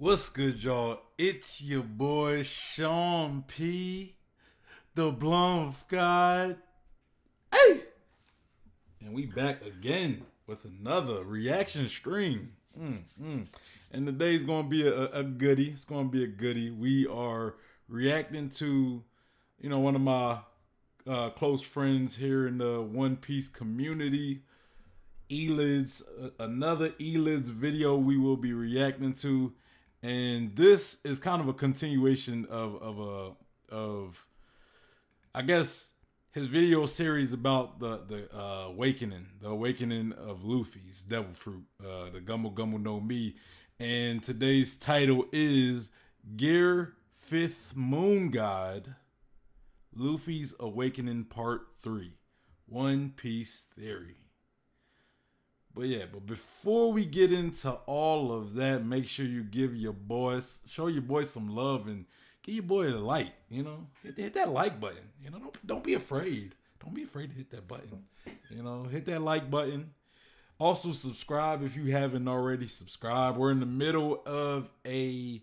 What's good, y'all? It's your boy Sean P, the Blum of God. Hey! And we back again with another reaction stream. And today's gonna be a goodie. It's gonna be a goodie. We are reacting to, one of my close friends here in the One Piece community. ELiDZ, another ELiDZ video we will be reacting to, and this is kind of a continuation of I guess his video series about the awakening of Luffy's devil fruit, the Gumu Gumu no Mi, and today's title is Gear Fifth Moon God, Luffy's Awakening Part 3, One Piece Theory. But before we get into all of that, make sure you show your boy some love and give your boy a like. Hit that like button. Don't be afraid. Don't be afraid to hit that button. Hit that like button. Also subscribe if you haven't already subscribed. We're in the middle of a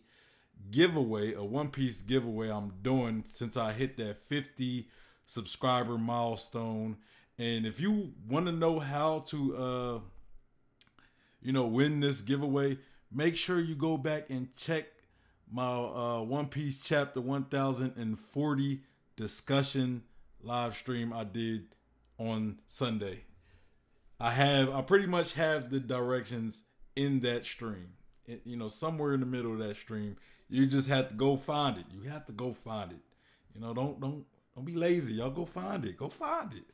giveaway, a One Piece giveaway I'm doing since I hit that 50 subscriber milestone. And if you want to know how to win this giveaway, make sure you go back and check my One Piece chapter 1040 discussion live stream I did on Sunday. I pretty much have the directions in that stream. Somewhere in the middle of that stream. You just have to go find it. You have to go find it. Don't be lazy. Y'all go find it. Go find it.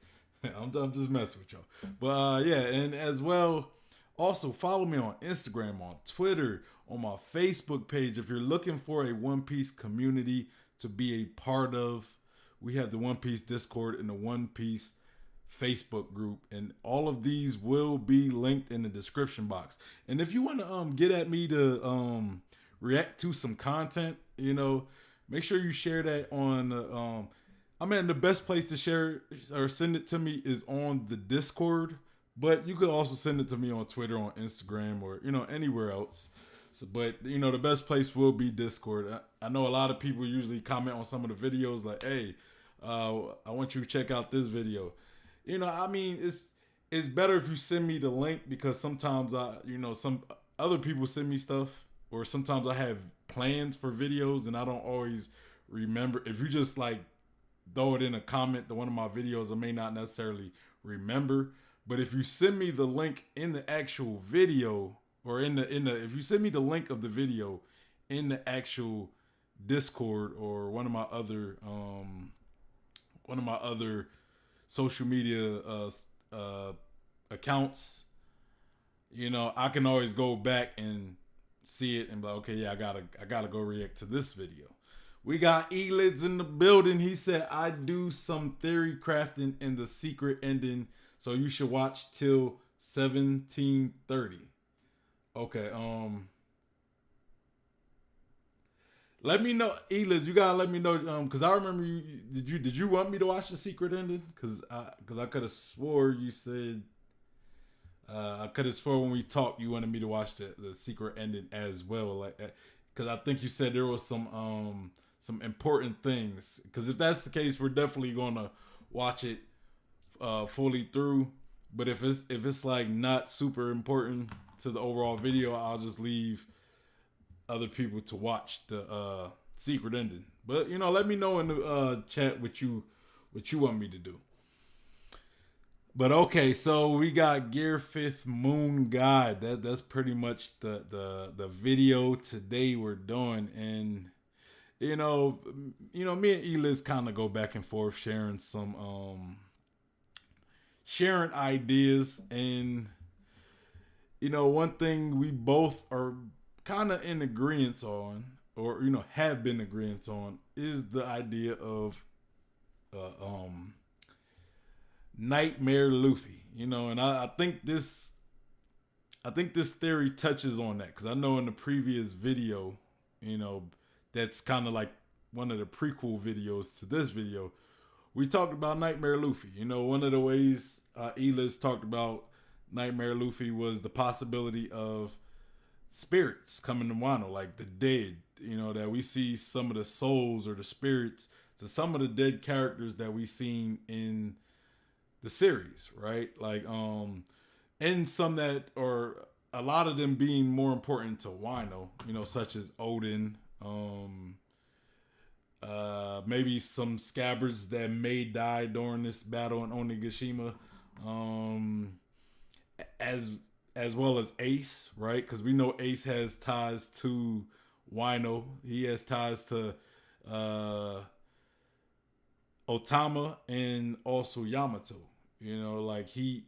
I'm just messing with y'all. But and as well, also follow me on Instagram, on Twitter, on my Facebook page. If you're looking for a One Piece community to be a part of, we have the One Piece Discord and the One Piece Facebook group, and all of these will be linked in the description box. And if you want to get at me to react to some content, make sure you share that on the best place to share or send it to me is on the Discord, but you could also send it to me on Twitter, on Instagram, or anywhere else. But the best place will be Discord. I know a lot of people usually comment on some of the videos like, hey, I want you to check out this video. It's better if you send me the link, because sometimes some other people send me stuff, or sometimes I have plans for videos and I don't always remember. If you just like throw it in a comment to one of my videos, I may not necessarily remember. But if you send me the link in the actual video, or if you send me the link of the video in the actual Discord, or one of my other social media accounts, I can always go back and see it and be like, okay, yeah, I gotta go react to this video. We got ELiDZ in the building. He said, I do some theory crafting in the secret ending, so you should watch till 1730. Okay, let me know, ELiDZ. You gotta let me know, because I remember did you want me to watch the secret ending? Because I could have swore you said, I could have swore when we talked you wanted me to watch the secret ending as well, like, because I think you said there was some important things. Because if that's the case, we're definitely gonna watch it fully through. But if it's like not super important to the overall video, I'll just leave other people to watch the secret ending. But let me know in the chat what you want me to do. But okay, so we got Gear Fifth Moon God. That's pretty much the video today we're doing. And me and ELiDZ kind of go back and forth sharing sharing ideas. And one thing we both are kind of in agreement on, or have been agreement on, is the idea of Nightmare Luffy. And I think this theory touches on that, because I know in the previous video, that's kind of like one of the prequel videos to this video, we talked about Nightmare Luffy. One of the ways ELiDZ talked about Nightmare Luffy was the possibility of spirits coming to Wano, like the dead. You know, that we see some of the souls or the spirits to some of the dead characters that we seen in the series, right? Like, and some that, or a lot of them being more important to Wano, you know, such as Odin, maybe some scabbards that may die during this battle in Onigashima, as as well as Ace, right? Because we know Ace has ties to Wino. He has ties to Otama and also Yamato. You know, like he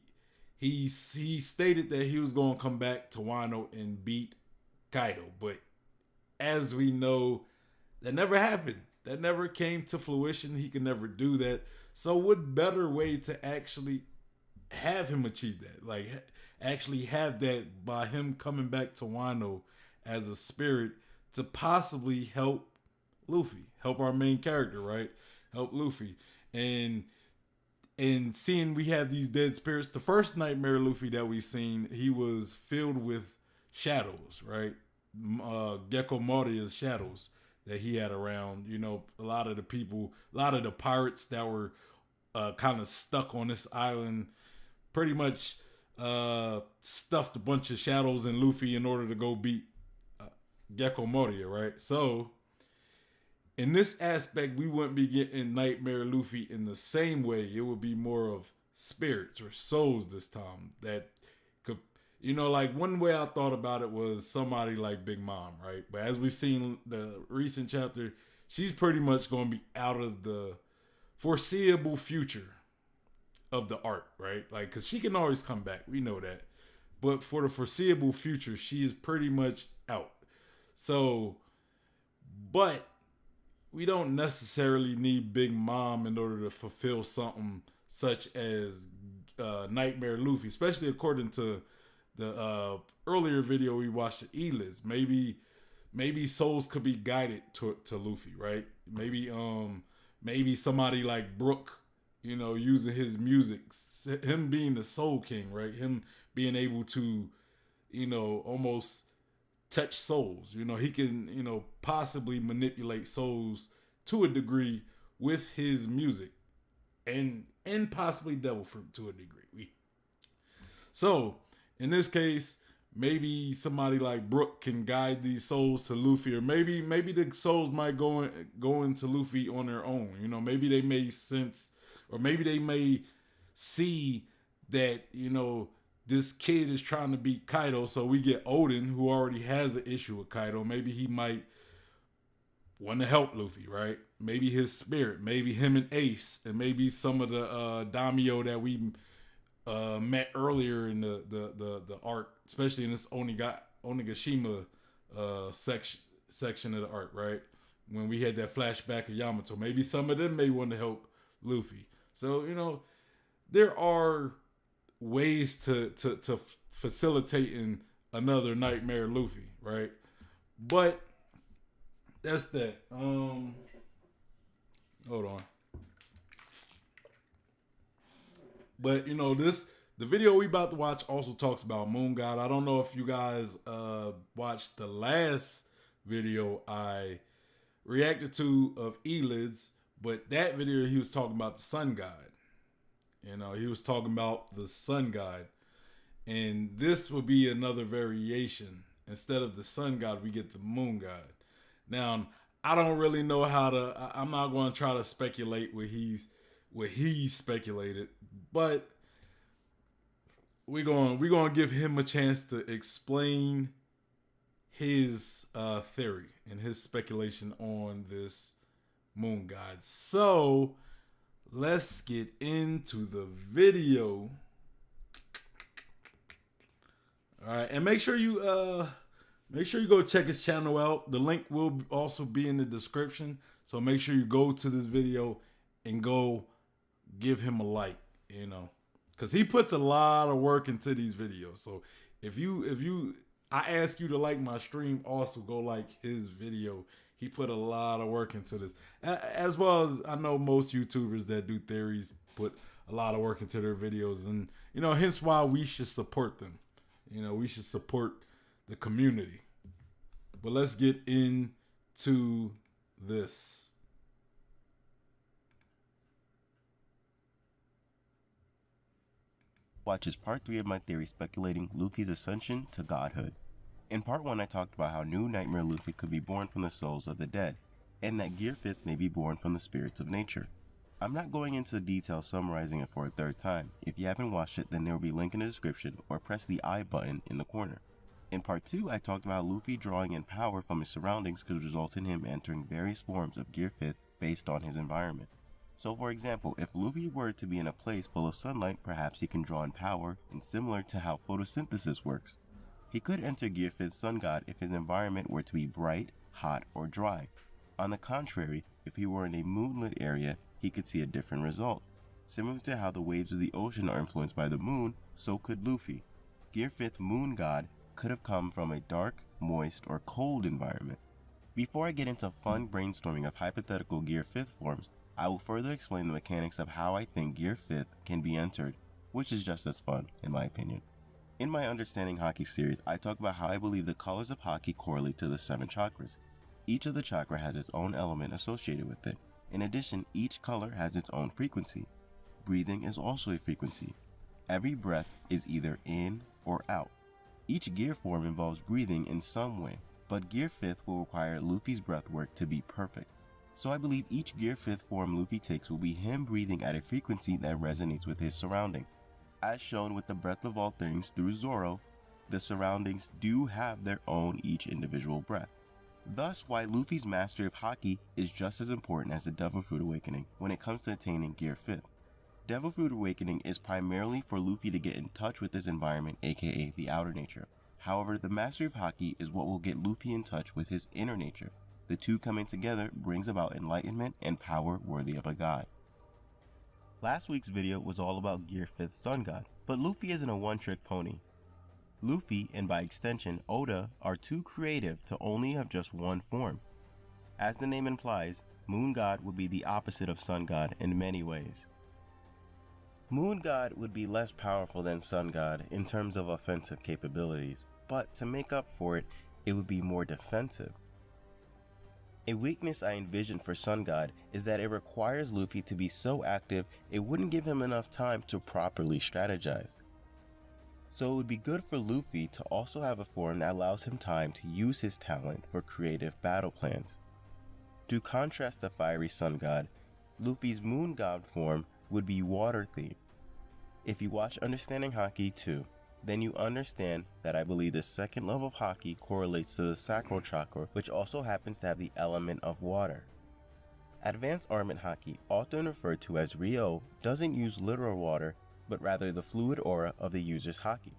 stated that he was going to come back to Wano and beat Kaido, but as we know, that never happened. That never came to fruition. He could never do that. So what better way to actually have him achieve that? Like actually have that by him coming back to Wano as a spirit to possibly help Luffy, help our main character, right? Help Luffy. And seeing we have these dead spirits, the first Nightmare Luffy that we seen, he was filled with shadows, right? Gecko Moria's shadows that he had around. You know, a lot of the people, a lot of the pirates that were kind of stuck on this island, pretty much stuffed a bunch of shadows in Luffy in order to go beat Gecko Moria, right? So in this aspect, we wouldn't be getting Nightmare Luffy in the same way. It would be more of spirits or souls this time that could, you know, like one way I thought about it was somebody like Big Mom, right? But as we've seen the recent chapter, she's pretty much going to be out of the foreseeable future of the arc, right? Like, because she can always come back. We know that. But for the foreseeable future, she is pretty much out. So, but we don't necessarily need Big Mom in order to fulfill something such as Nightmare Luffy, especially according to the earlier video we watched at ELiDZ. Maybe souls could be guided to Luffy, right? Maybe somebody like Brook, you know, using his music, him being the Soul King, right? Him being able to, you know, almost touch souls. You know, he can, you know, possibly manipulate souls to a degree with his music, and possibly Devil Fruit to a degree. So in this case, maybe somebody like Brook can guide these souls to Luffy, or maybe the souls might go into Luffy on their own. You know, maybe they may sense, or maybe they may see that, you know, this kid is trying to beat Kaido, so we get Odin, who already has an issue with Kaido. Maybe he might want to help Luffy, right? Maybe his spirit, maybe him and Ace, and maybe some of the daimyo that we met earlier in the arc, especially in this Onigashima section of the arc, right? When we had that flashback of Yamato, maybe some of them may want to help Luffy. So, you know, there are ways to facilitating another Nightmare Luffy, right? But that's that. Hold on. But you know, the video we about to watch also talks about Moon God. I don't know if you guys watched the last video I reacted to of ELiDZ, but that video he was talking about the Sun God. You know, he was talking about the Sun God. And this will be another variation. Instead of the Sun God, we get the Moon God. Now, I don't really know how to, I'm not going to try to speculate what he speculated, but we're going to give him a chance to explain his theory and his speculation on this Moon God. So, let's get into the video. All right, and make sure you go check his channel out. The link will also be in the description. So make sure you go to this video and go give him a like, you know, because he puts a lot of work into these videos. So if I ask you to like my stream, also go like his video. He put a lot of work into this, as well as I know most YouTubers that do theories put a lot of work into their videos, and you know, hence why we should support them. You know, we should support the community. But let's get into this. Watch is part 3 of my theory speculating Luffy's ascension to godhood. In part 1 I talked about how New Nightmare Luffy could be born from the souls of the dead, and that Gear 5th may be born from the spirits of nature. I'm not going into detail summarizing it for a third time. If you haven't watched it, then there will be a link in the description, or press the I button in the corner. In part 2 I talked about Luffy drawing in power from his surroundings could result in him entering various forms of Gear 5th based on his environment. So for example, if Luffy were to be in a place full of sunlight, perhaps he can draw in power, and similar to how photosynthesis works. He could enter Gear 5th Sun God if his environment were to be bright, hot, or dry. On the contrary, if he were in a moonlit area, he could see a different result. Similar to how the waves of the ocean are influenced by the moon, so could Luffy. Gear 5th Moon God could have come from a dark, moist, or cold environment. Before I get into fun brainstorming of hypothetical Gear 5th forms, I will further explain the mechanics of how I think Gear 5th can be entered, which is just as fun, in my opinion. In my Understanding Haki series, I talk about how I believe the colors of Haki correlate to the 7 chakras. Each of the chakra has its own element associated with it. In addition, each color has its own frequency. Breathing is also a frequency. Every breath is either in or out. Each gear form involves breathing in some way, but Gear 5th will require Luffy's breath work to be perfect. So I believe each Gear 5th form Luffy takes will be him breathing at a frequency that resonates with his surrounding. As shown with the breath of all things through Zoro, the surroundings do have their own each individual breath. Thus why Luffy's mastery of Haki is just as important as the Devil Fruit Awakening when it comes to attaining Gear 5th. Devil Fruit Awakening is primarily for Luffy to get in touch with his environment, aka the outer nature. However, the mastery of Haki is what will get Luffy in touch with his inner nature. The two coming together brings about enlightenment and power worthy of a god. Last week's video was all about Gear 5th Sun God, but Luffy isn't a one-trick pony. Luffy, and by extension Oda, are too creative to only have just one form. As the name implies, Moon God would be the opposite of Sun God in many ways. Moon God would be less powerful than Sun God in terms of offensive capabilities, but to make up for it, it would be more defensive. A weakness I envision for Sun God is that it requires Luffy to be so active it wouldn't give him enough time to properly strategize. So it would be good for Luffy to also have a form that allows him time to use his talent for creative battle plans. To contrast the fiery Sun God, Luffy's Moon God form would be water themed. If you watch Understanding Haki 2, then you understand that I believe the second level of Haki correlates to the Sacral Chakra, which also happens to have the element of water. Advanced Armament Haki, often referred to as Ryo, doesn't use literal water, but rather the fluid aura of the user's Haki.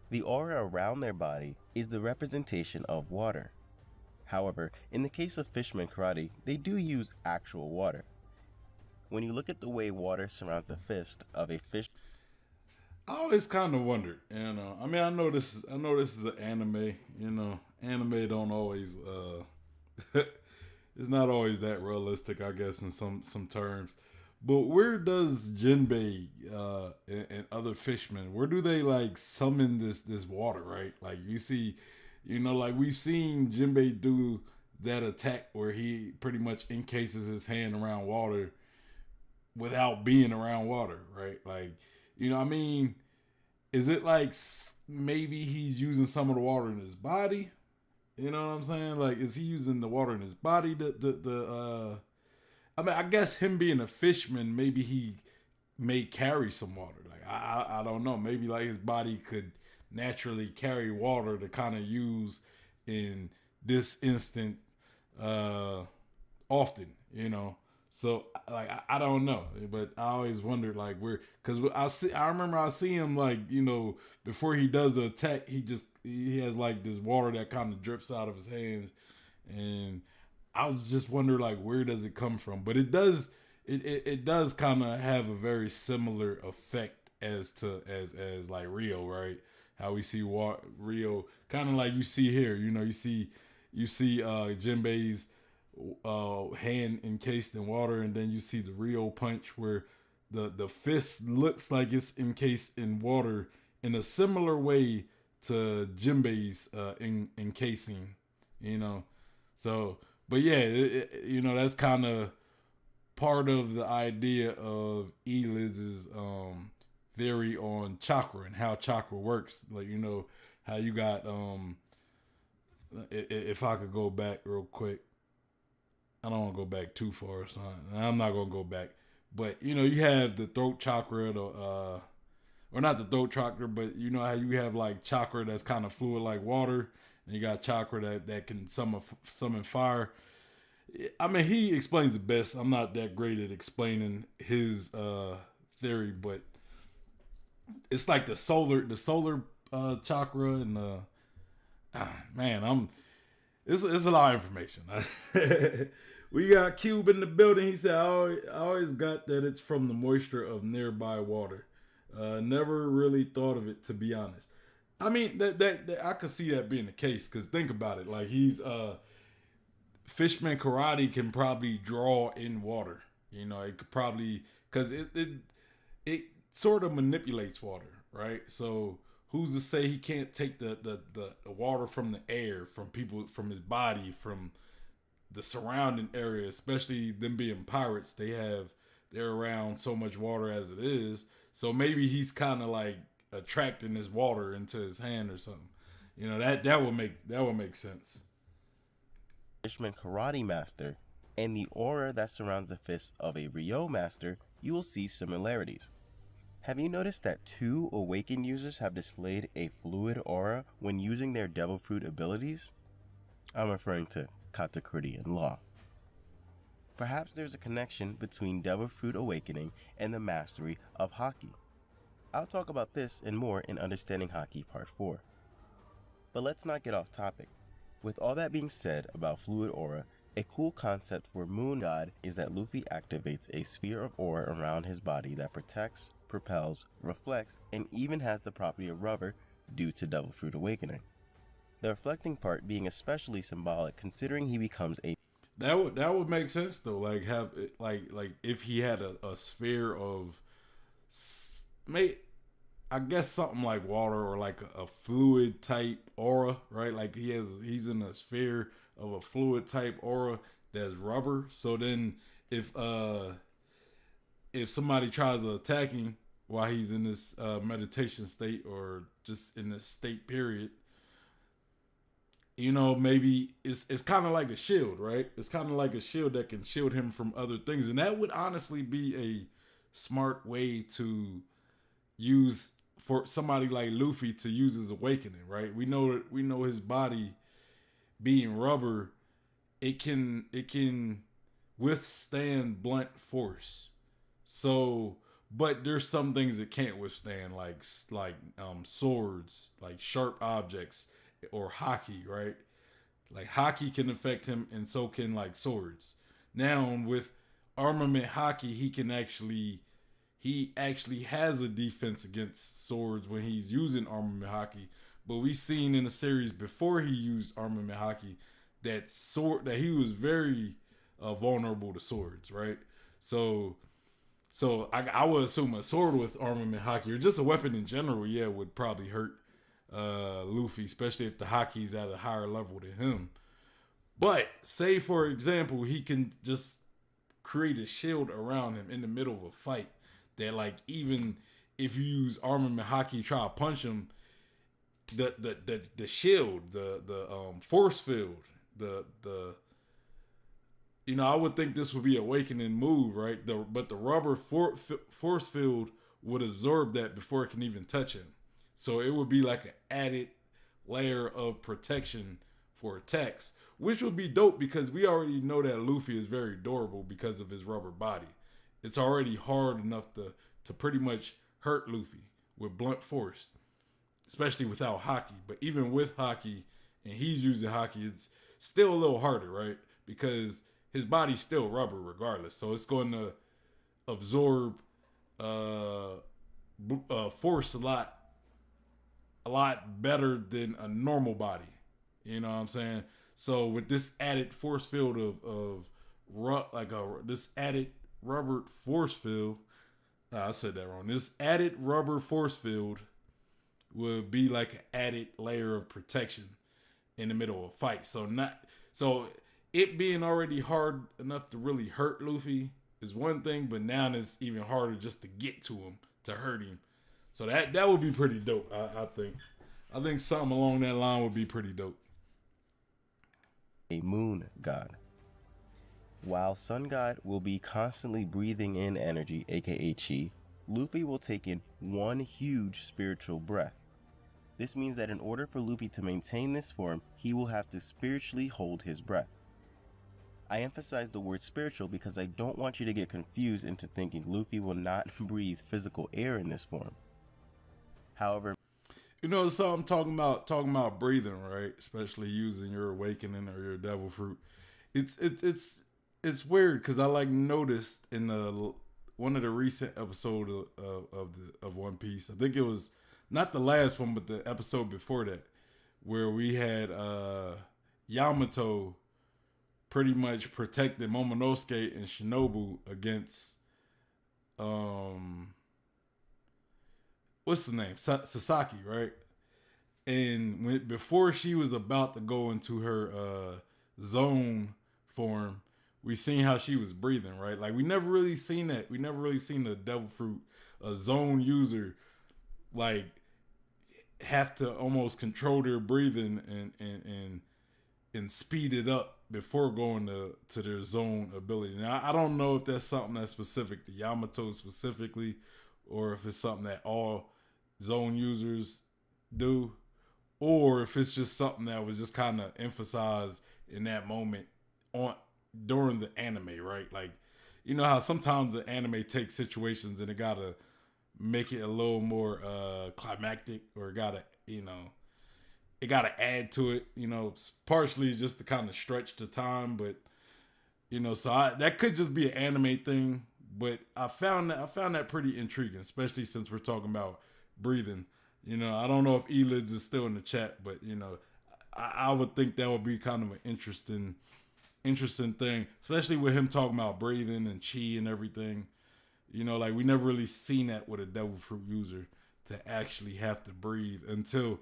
The aura around their body is the representation of water. However, in the case of Fishman Karate, they do use actual water. When you look at the way water surrounds the fist of a fish, I always kind of wondered, I mean, I know this is an anime. Anime don't always. It's not always that realistic, I guess, in some terms. But where does Jinbei and other fishmen? Where do they like summon this water? Right, like you see, like we've seen Jinbei do that attack where he pretty much encases his hand around water without being around water, right? Like, I mean, is it like maybe he's using some of the water in his body? You know what I'm saying? Like, is he using the water in his body? I mean, I guess him being a fisherman, maybe he may carry some water. Like, I don't know. Maybe like his body could naturally carry water to kind of use in this instant often, So like I don't know, but I always wondered like where, because I remember I see him like before he does the attack, he has like this water that kind of drips out of his hands, and I was just wondering like where does it come from? But it does kind of have a very similar effect as like Rio, right? How we see Rio kind of like you see here, you see Jinbei's hand encased in water, and then you see the Rio punch where the fist looks like it's encased in water in a similar way to Jinbei's encasing, you know. So, but yeah, you know, that's kind of part of the idea of ELiDZ's theory on chakra and how chakra works. Like, you know, how you got if I could go back real quick, I don't want to go back too far, so I'm not gonna go back. But you know, you have the throat chakra, or not the throat chakra, but you know how you have like chakra that's kind of fluid like water, and you got chakra that can summon fire. I mean, he explains it best. I'm not that great at explaining his theory, but it's like the solar chakra and man, it's a lot of information. We got Cube in the building. He said, I always got that it's from the moisture of nearby water. Never really thought of it, to be honest. I mean, that I could see that being the case, because think about it. Like, he's Fishman karate can probably draw in water. You know, it could probably, because it sort of manipulates water, right? So who's to say he can't take the water from the air, from people, from his body, from the surrounding area, especially them being pirates. They're around so much water as it is. So maybe he's kind of like attracting this water into his hand or something. You know, that would make sense. Fishman karate master and the aura that surrounds the fist of a Ryo master, you will see similarities. Have you noticed that 2 awakened users have displayed a fluid aura when using their devil fruit abilities? I'm referring to Katakuri and Law. Perhaps there's a connection between devil fruit awakening and the mastery of Haki. I'll talk about this and more in Understanding Haki Part 4. But let's not get off topic. With all that being said about fluid aura, a cool concept for Moon God is that Luffy activates a sphere of aura around his body that protects, propels, reflects, and even has the property of rubber due to Devil Fruit Awakening. The reflecting part being especially symbolic considering he becomes a... That would make sense though. Like have like if he had a sphere of, I guess something like water or like a fluid type aura, right? Like he's in a sphere of a fluid type aura that's rubber. So then if somebody tries to attack him while he's in this meditation state or just in this state period, you know, maybe it's kind of like a shield, right? It's kind of like a shield that can shield him from other things. And that would honestly be a smart way to use for somebody like Luffy to use his awakening, right? We know his body being rubber, it can withstand blunt force. So, but there's some things it can't withstand, like swords, like sharp objects, or Haki, right? Like Haki can affect him, and so can like swords. Now with armament Haki, he actually has a defense against swords when he's using armament Haki. But we seen in the series before he used armament Haki that he was very vulnerable to swords, right? So I would assume a sword with armament Haki, or just a weapon in general, yeah, would probably hurt Luffy, especially if the Haki's at a higher level than him. But say for example, he can just create a shield around him in the middle of a fight that, like, even if you use armament Haki, try to punch him, the shield, the force field, the you know, I would think this would be awakening move, right? But the rubber force field would absorb that before it can even touch him. So it would be like an added layer of protection for attacks, which would be dope because we already know that Luffy is very durable because of his rubber body. It's already hard enough to pretty much hurt Luffy with blunt force, especially without Haki. But even with Haki, and he's using Haki, it's still a little harder, right? Because his body's still rubber regardless. So it's going to absorb force a lot better than a normal body. You know what I'm saying? So with this added force field this added rubber force field, I said that wrong. This added rubber force field would be like an added layer of protection in the middle of a fight. So it being already hard enough to really hurt Luffy is one thing, but now it's even harder just to get to him, to hurt him. So that would be pretty dope. I think. I think something along that line would be pretty dope. A moon god. While Sun God will be constantly breathing in energy, aka chi, Luffy will take in one huge spiritual breath. This means that in order for Luffy to maintain this form, he will have to spiritually hold his breath. I emphasize the word spiritual because I don't want you to get confused into thinking Luffy will not breathe physical air in this form. However, So I'm talking about breathing, right? Especially using your awakening or your devil fruit. It's weird because I noticed in one of the recent episodes of One Piece. I think it was not the last one, but the episode before that, where we had Yamato pretty much protecting Momonosuke and Shinobu against what's his name? Sasaki, right? And before she was about to go into her zone form, we seen how she was breathing, right? Like we never really seen that. We never really seen the devil fruit, a zone user, like have to almost control their breathing and speed it up before going to their zone ability. Now I don't know if that's something that's specific to Yamato specifically, or if it's something that all zone users do, or if it's just something that was just kind of emphasized in that moment during the anime, right? Like, you know how sometimes the anime takes situations and it gotta make it a little more climactic, or it gotta add to it, partially just to kind of stretch the time, but so that could just be an anime thing. But I found that pretty intriguing, especially since we're talking about breathing. I don't know if ELiDZ is still in the chat, but I would think that would be kind of an interesting thing, especially with him talking about breathing and chi and everything. Like we never really seen that with a devil fruit user to actually have to breathe until,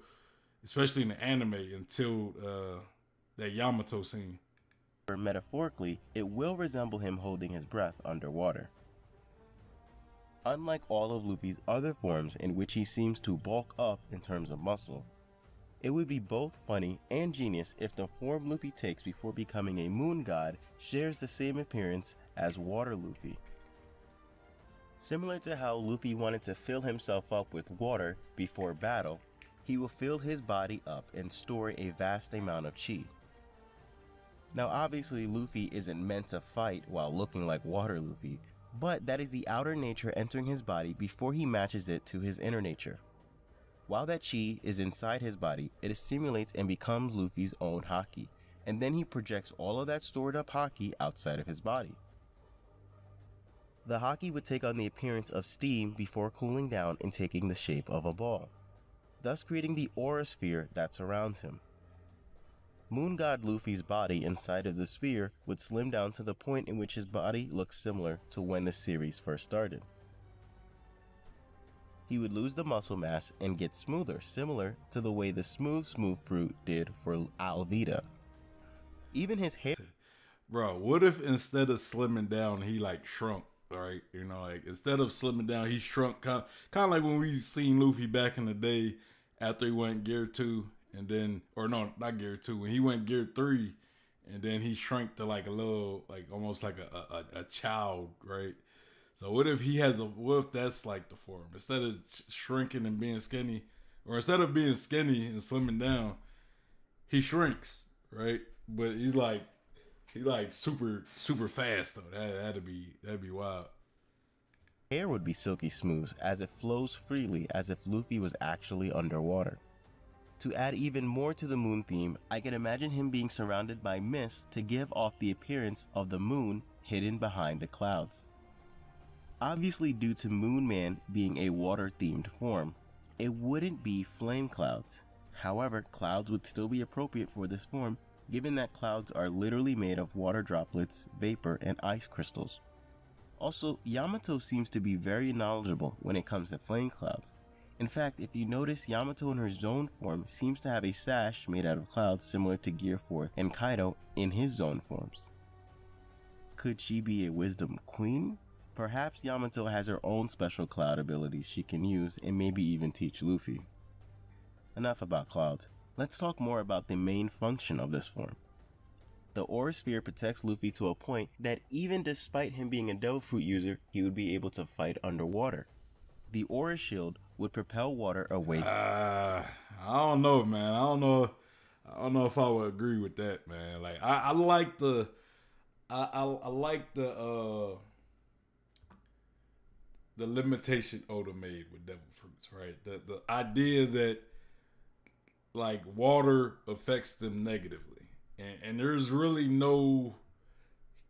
especially in the anime, until that Yamato scene. Metaphorically, it will resemble him holding his breath underwater. Unlike all of Luffy's other forms in which he seems to bulk up in terms of muscle, it would be both funny and genius if the form Luffy takes before becoming a moon god shares the same appearance as Water Luffy. Similar to how Luffy wanted to fill himself up with water before battle, he will fill his body up and store a vast amount of chi. Now obviously Luffy isn't meant to fight while looking like Water Luffy, but that is the outer nature entering his body before he matches it to his inner nature. While that chi is inside his body, it assimilates and becomes Luffy's own haki, and then he projects all of that stored up haki outside of his body. The haki would take on the appearance of steam before cooling down and taking the shape of a ball, thus creating the aura sphere that surrounds him. Moon God Luffy's body inside of the sphere would slim down to the point in which his body looks similar to when the series first started. He would lose the muscle mass and get smoother, similar to the way the smooth fruit did for ELiDZ. Even his hair... Bro, what if instead of slimming down, he shrunk, right? Instead of slimming down, he shrunk, kind of like when we seen Luffy back in the day after he went Gear 2. And then, or no, not Gear 2. When he went Gear 3, and then he shrank to a little, almost like a child, right? So what if that's the form? Instead of shrinking and being skinny, or instead of being skinny and slimming down, he shrinks, right? But he's super, super fast though. That'd be wild. Hair would be silky smooth as it flows freely as if Luffy was actually underwater. To add even more to the moon theme, I can imagine him being surrounded by mist to give off the appearance of the moon hidden behind the clouds. Obviously, due to Moon Man being a water-themed form, it wouldn't be flame clouds. However, clouds would still be appropriate for this form, given that clouds are literally made of water droplets, vapor, and ice crystals. Also, Yamato seems to be very knowledgeable when it comes to flame clouds, In fact, if you notice, Yamato in her zone form seems to have a sash made out of clouds similar to Gear 4 and Kaido in his zone forms. Could she be a wisdom queen? Perhaps Yamato has her own special cloud abilities she can use and maybe even teach Luffy. Enough about clouds. Let's talk more about the main function of this form. The Aura Sphere protects Luffy to a point that even despite him being a Devil Fruit user, he would be able to fight underwater. The Aura Shield would propel water away. I don't know, man. I don't know if I would agree with that, man. Like I like the I like the limitation Oda made with Devil Fruits, right? The idea that like water affects them negatively, and there's really no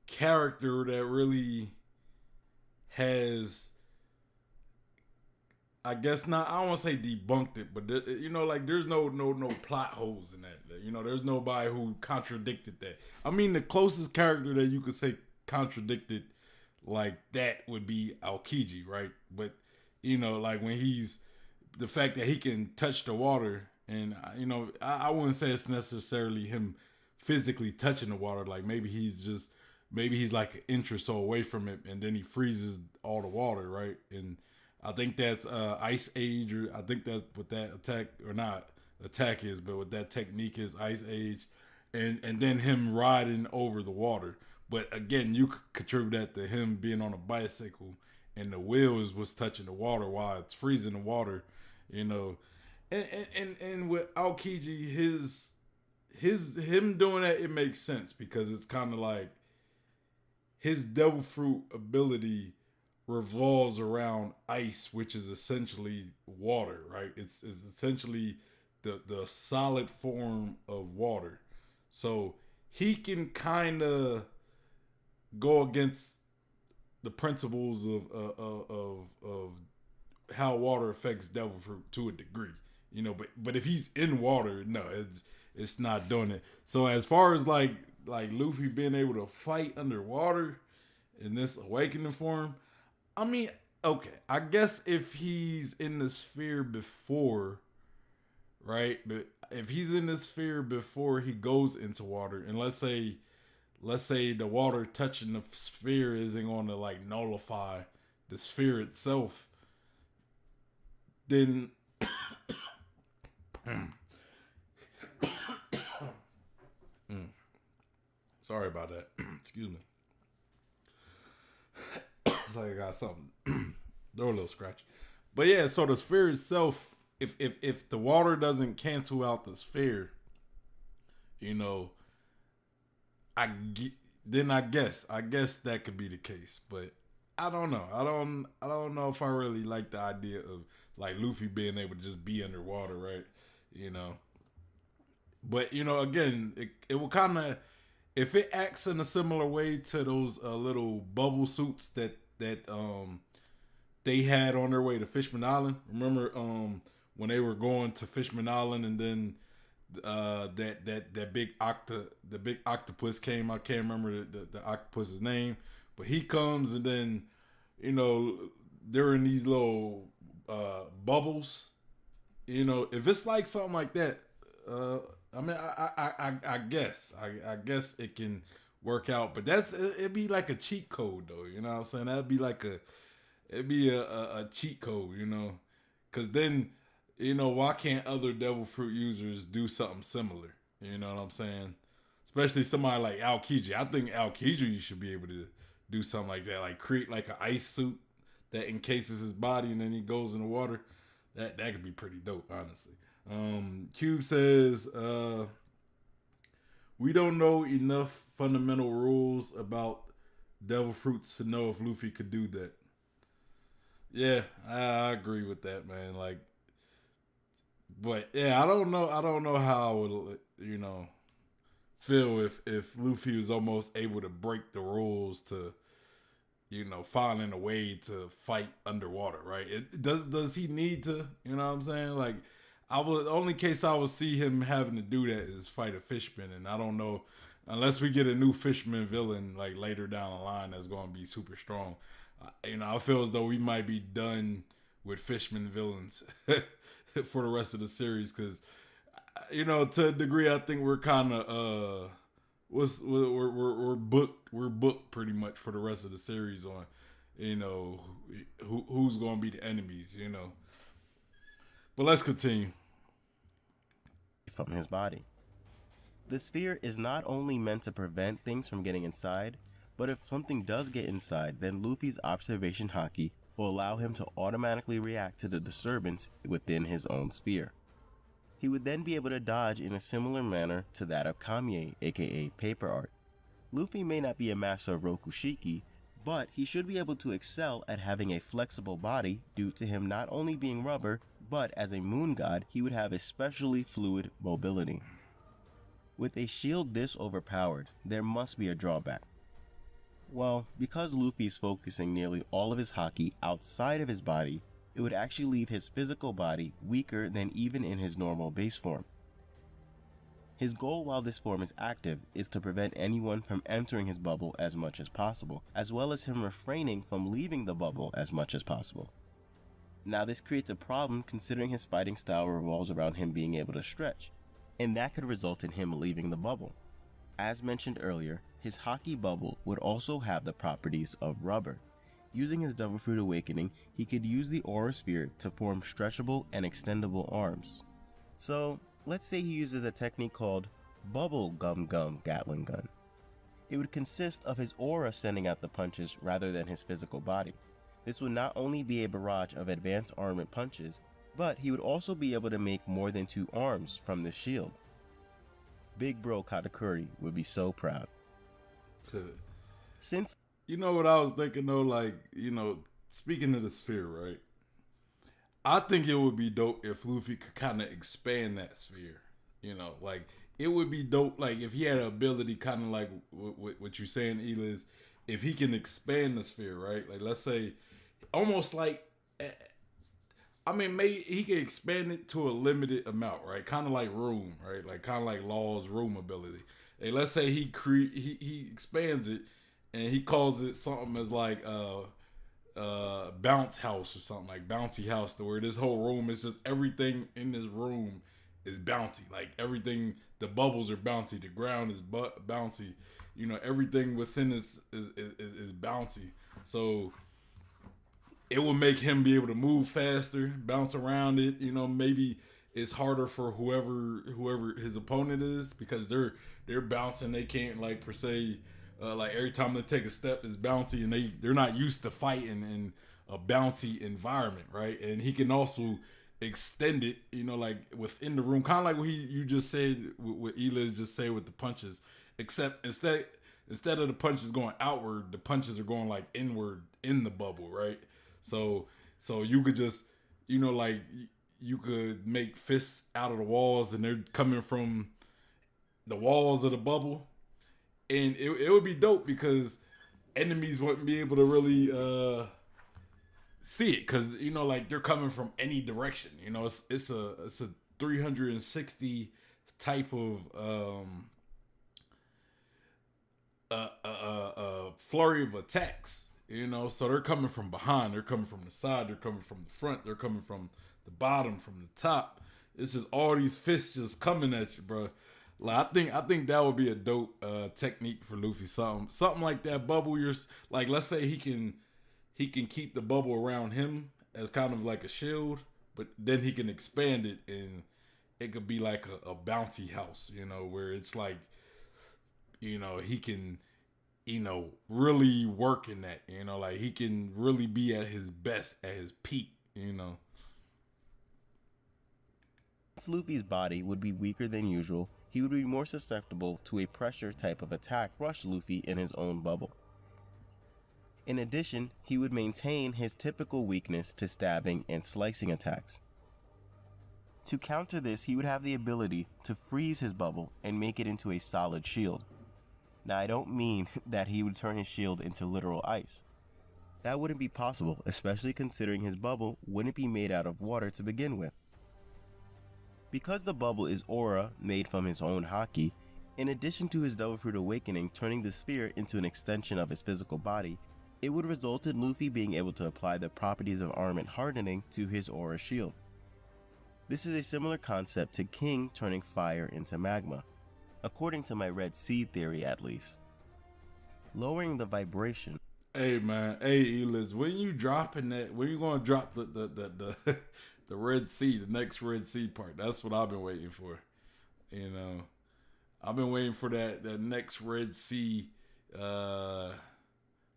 character that really has, I guess not. I don't want to say debunked it, but like there's no plot holes in that. There's nobody who contradicted that. I mean, the closest character that you could say contradicted like that would be Aokiji, right? But like when he's the fact that he can touch the water, and I wouldn't say it's necessarily him physically touching the water. Like maybe he's like an inch or so away from it, and then he freezes all the water, right? And I think that's Ice Age, or I think that's what that attack is, but what that technique is Ice Age, and then him riding over the water. But again, you could contribute that to him being on a bicycle and the wheel is what's touching the water while it's freezing the water, And with Aokiji, him doing that, it makes sense because it's kind of like his Devil Fruit ability revolves around ice, which is essentially water, right? It's essentially the solid form of water. So he can kind of go against the principles of how water affects Devil Fruit to a degree, but if he's in water, no, it's not doing it. So as far as like Luffy being able to fight underwater in this awakening form, I mean, okay, I guess if he's in the sphere before, right? But if he's in the sphere before he goes into water, and let's say the water touching the sphere isn't going to like nullify the sphere itself, then sorry about that. Excuse me. It's like I got something. They're a little scratchy. But yeah, so the sphere itself, if the water doesn't cancel out the sphere, I guess that could be the case. But I don't know. I don't know if I really like the idea of like Luffy being able to just be underwater, right? But again, it will kind of, if it acts in a similar way to those little bubble suits that they had on their way to Fishman Island. Remember when they were going to Fishman Island, and then that big octopus came. I can't remember the octopus's name, but he comes, and then they're in these little bubbles. If it's like something like that, I mean, I guess it can work out, but it'd be like a cheat code though. You know what I'm saying? It'd be a cheat code, because then why can't other Devil Fruit users do something similar? You know what I'm saying? Especially somebody like Aokiji. I think Aokiji should be able to do something like that, like create like an ice suit that encases his body, and then he goes in the water. That could be pretty dope, honestly. Cube says, we don't know enough fundamental rules about Devil Fruits to know if Luffy could do that. Yeah, I agree with that, man. Like, but yeah, I don't know how I would, feel if Luffy was almost able to break the rules to, finding a way to fight underwater, right? Does he need to? You know what I'm saying? Like, the only case I would see him having to do that is fight a fishman, and I don't know, unless we get a new fishman villain like later down the line that's going to be super strong. I feel as though we might be done with Fishman villains for the rest of the series, because to a degree, I think we're kind of we're booked pretty much for the rest of the series on who's going to be the enemies. But let's continue. From his body. The sphere is not only meant to prevent things from getting inside, but if something does get inside, then Luffy's observation haki will allow him to automatically react to the disturbance within his own sphere. He would then be able to dodge in a similar manner to that of Kamiya, aka paper art. Luffy may not be a master of Rokushiki, but he should be able to excel at having a flexible body due to him not only being rubber, but as a moon god, he would have especially fluid mobility. With a shield this overpowered, there must be a drawback. Well, because Luffy is focusing nearly all of his haki outside of his body, it would actually leave his physical body weaker than even in his normal base form. His goal while this form is active is to prevent anyone from entering his bubble as much as possible, as well as him refraining from leaving the bubble as much as possible. Now this creates a problem considering his fighting style revolves around him being able to stretch, and that could result in him leaving the bubble. As mentioned earlier, his haki bubble would also have the properties of rubber. Using his Devil Fruit Awakening, he could use the Aura Sphere to form stretchable and extendable arms. So, let's say he uses a technique called Bubble Gum Gum Gatling Gun. It would consist of his aura sending out the punches rather than his physical body. This would not only be a barrage of advanced armament punches, but he would also be able to make more than 2 arms from this shield. Big Bro Katakuri would be so proud. Since what I was thinking though, speaking of the sphere, right? I think it would be dope if Luffy could kind of expand that sphere. It would be dope, if he had an ability, kind of like what you're saying, ELiDZ, if he can expand the sphere, right? Let's say, almost maybe he can expand it to a limited amount, right? Kind of like Room, right? Kind of like Law's Room ability. Let's say he expands it, and he calls it something as bounce house or something, like bouncy house, to where this whole room is just everything in this room is bouncy. Everything, the bubbles are bouncy, the ground is bouncy, everything within is bouncy. So it will make him be able to move faster, bounce around it. Maybe it's harder for whoever his opponent is, because they're bouncing. They can't per se. Every time they take a step is bouncy, and they're not used to fighting in a bouncy environment, right? And he can also extend it, within the room, kind of like what you just said, what ELiDZ just said with the punches, except instead of the punches going outward, the punches are going inward in the bubble, right? So you could just, you could make fists out of the walls, and they're coming from the walls of the bubble. And it would be dope, because enemies wouldn't be able to really see it, because they're coming from any direction. It's a 360 type of flurry of attacks. So they're coming from behind, they're coming from the side, they're coming from the front, they're coming from the bottom, from the top. It's just all these fists just coming at you, bro. I think that would be a dope technique for Luffy. Something like that bubble. Let's say he can keep the bubble around him as kind of like a shield, but then he can expand it, and it could be like a bouncy house, where it's he can, really work in that, he can really be at his best, at his peak, Since Luffy's body would be weaker than usual, he would be more susceptible to a pressure type of attack rush Luffy in his own bubble. In addition, he would maintain his typical weakness to stabbing and slicing attacks. To counter this, he would have the ability to freeze his bubble and make it into a solid shield. Now, I don't mean that he would turn his shield into literal ice. That wouldn't be possible, especially considering his bubble wouldn't be made out of water to begin with. Because the bubble is aura made from his own haki, in addition to his Devil Fruit Awakening turning the sphere into an extension of his physical body, It would result in Luffy being able to apply the properties of armament hardening to his aura shield. This is a similar concept to King turning fire into magma, according to my Red Sea theory at least. Lowering the vibration. Hey man, hey ELiDZ, when you dropping that? When you gonna drop the the Red Sea, the next Red Sea part? That's what I've been waiting for. You know, I've been waiting for that next Red Sea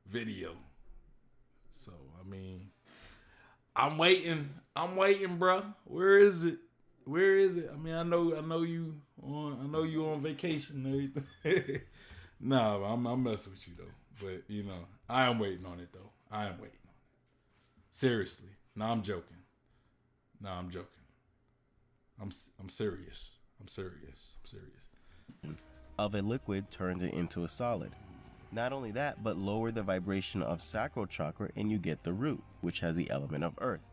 video. So I mean, I'm waiting, bro. Where is it? Where is it? I mean, I know you on vacation and everything. Nah, I'm messing with you though. But you know, I am waiting on it though. I am waiting on it. Seriously. No, I'm joking. No, I'm joking. I'm serious. I'm serious. Of a liquid turns it into a solid. Not only that, but lower the vibration of sacral chakra and you get the root, which has the element of earth.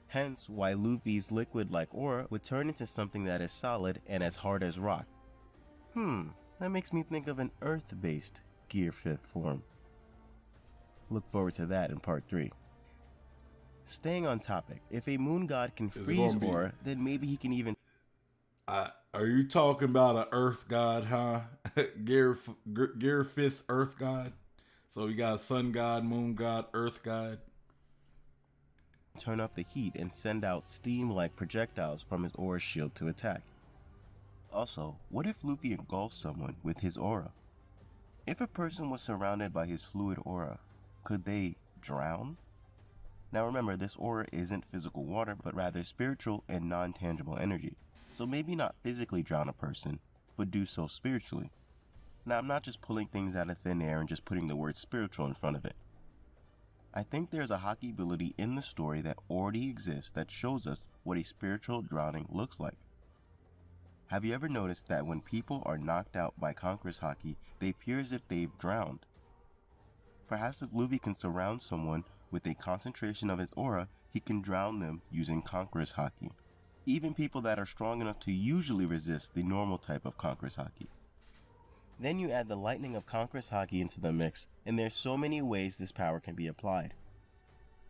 Hence why Luffy's liquid-like aura would turn into something that is solid and as hard as rock. That makes me think of an earth-based Gear 5th form. Look forward to that in part 3. Staying on topic, if a moon god can freeze aura, then maybe he can even... Are you talking about an earth god, huh? Gear 5th earth god? So we got sun god, moon god, earth god. Turn up the heat and send out steam-like projectiles from his aura shield to attack. Also, what if Luffy engulfs someone with his aura? If a person was surrounded by his fluid aura, could they drown? Now remember, this aura isn't physical water, but rather spiritual and non-tangible energy. So maybe not physically drown a person, but do so spiritually. Now I'm not just pulling things out of thin air and just putting the word spiritual in front of it. I think there's a hockey ability in the story that already exists that shows us what a spiritual drowning looks like. Have you ever noticed that when people are knocked out by Conqueror's Haki, they appear as if they've drowned? Perhaps if Luffy can surround someone with a concentration of his aura, he can drown them using Conqueror's Haki. Even people that are strong enough to usually resist the normal type of Conqueror's Haki. Then you add the lightning of Conqueror's Haki into the mix, and there's so many ways this power can be applied.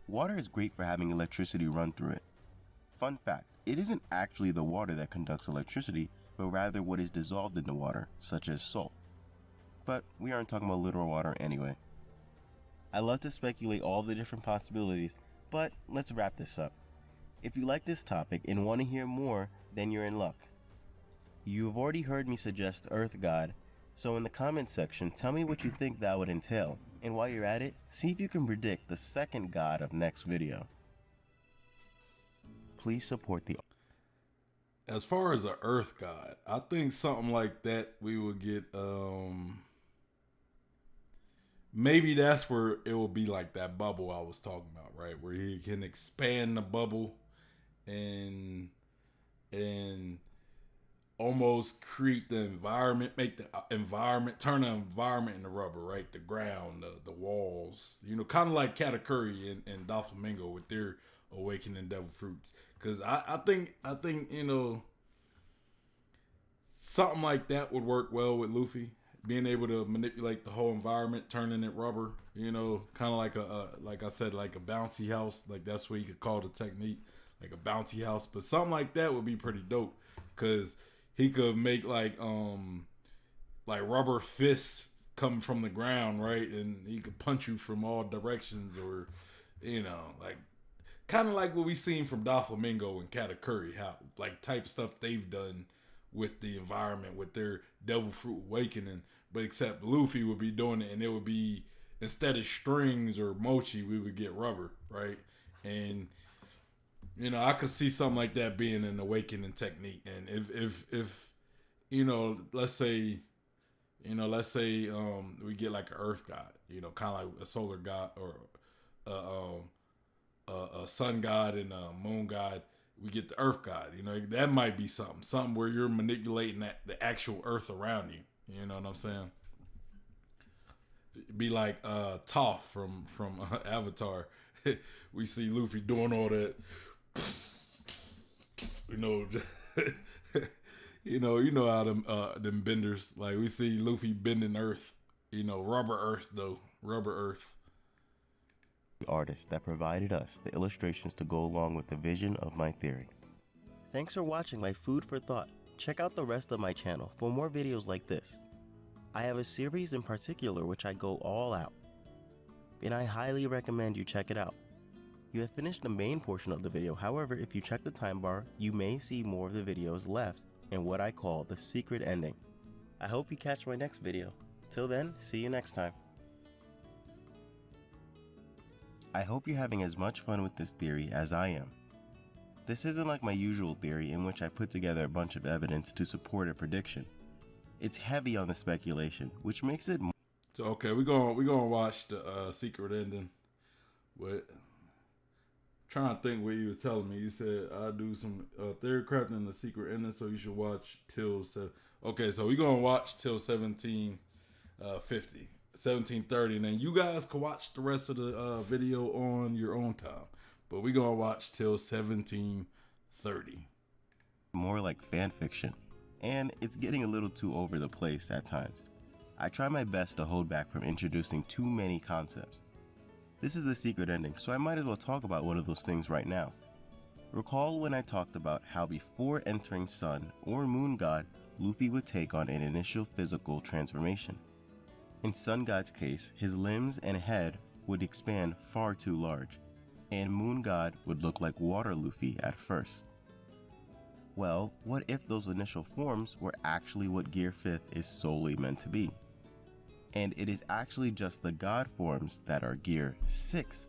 Water is great for having electricity run through it. Fun fact, it isn't actually the water that conducts electricity, but rather what is dissolved in the water, such as salt. But we aren't talking about literal water anyway. I love to speculate all the different possibilities, but let's wrap this up. If you like this topic and want to hear more, then you're in luck. You've already heard me suggest Earth God, so in the comments section, tell me what you think that would entail. And while you're at it, see if you can predict the second god of next video. Please support the... As far as an earth god, I think something like that we would get, maybe that's where it will be like that bubble I was talking about, right? Where he can expand the bubble and almost create the environment, make the environment, turn the environment into rubber, right? The ground, the walls, you know, kind of like Katakuri and Doflamingo with their awakening devil fruits. Because I think, you know, something like that would work well with Luffy. Being able to manipulate the whole environment, turning it rubber, you know, kind of like like I said, like a bouncy house. Like that's what you could call the technique, like a bouncy house. But something like that would be pretty dope, because he could make like rubber fists coming from the ground, right? And he could punch you from all directions, or, you know, like kind of like what we seen from Doflamingo and Katakuri, how like type stuff they've done with the environment with their devil fruit awakening. But except Luffy would be doing it, and it would be, instead of strings or mochi, we would get rubber, right? And you know, I could see something like that being an awakening technique. And if you know, let's say we get like an earth god, you know, kind of like a solar god, or a sun god and a moon god. We get the earth god, you know, that might be something where you're manipulating the actual earth around you. You know what I'm saying? It'd be like Toph from Avatar. We see Luffy doing all that, you know. you know how them benders, like we see Luffy bending earth, you know, rubber earth. the artist that provided us the illustrations to go along with the vision of my theory. Thanks for watching my food for thought. Check out the rest of my channel for more videos like this. I have a series in particular which I go all out, and I highly recommend you check it out. You have finished the main portion of the video, however, if you check the time bar, you may see more of the videos left in what I call the secret ending. I hope you catch my next video. Till then, see you next time. I hope you're having as much fun with this theory as I am. This isn't like my usual theory in which I put together a bunch of evidence to support a prediction. It's heavy on the speculation, which makes it more. So okay, we're gonna watch the secret ending. But trying to think what he was telling me. He said I do some theory crafting in the secret ending, so you should watch till okay, so we're gonna watch till 1730, and then you guys can watch the rest of the video on your own time. But we're gonna watch till 1730. More like fan fiction, and it's getting a little too over the place at times. I try my best to hold back from introducing too many concepts. This is the secret ending, so I might as well talk about one of those things right now. Recall when I talked about how before entering Sun or Moon God, Luffy would take on an initial physical transformation. In Sun God's case, his limbs and head would expand far too large, and Moon God would look like Water Luffy at first. Well, what if those initial forms were actually what Gear 5th is solely meant to be? And it is actually just the God forms that are Gear 6th.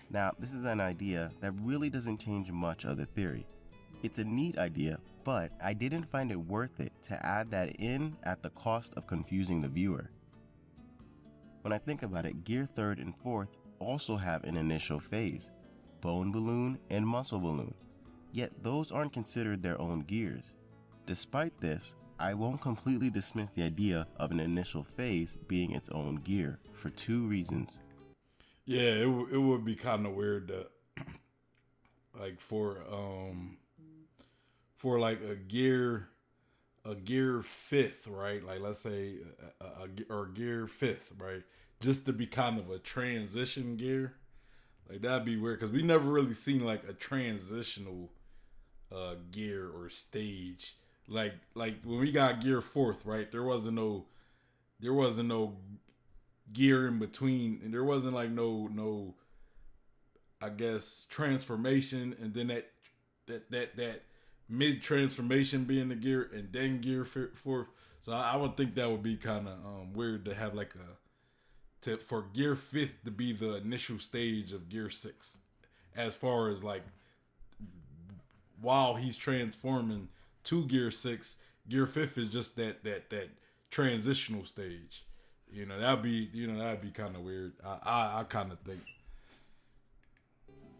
Now, this is an idea that really doesn't change much of the theory. It's a neat idea, but I didn't find it worth it to add that in at the cost of confusing the viewer. When I think about it, Gear 3rd and 4th also have an initial phase, Bone Balloon and Muscle Balloon, yet those aren't considered their own gears. Despite this, I won't completely dismiss the idea of an initial phase being its own gear for two reasons. Yeah, it would be kind of weird to like for like a gear 5th, right? Like let's say or gear 5th, right? Just to be kind of a transition gear. Like that'd be weird because we never really seen like a transitional gear or stage. Like when we got gear 4th, right? There wasn't no gear in between, and there wasn't like no I guess transformation, and then that mid transformation being the gear, and then gear 4th. So I would think that would be kind of weird to have like for gear 5th to be the initial stage of gear 6, as far as like while he's transforming to gear 6, gear 5th is just that transitional stage. That'd be kind of weird. I kind of think.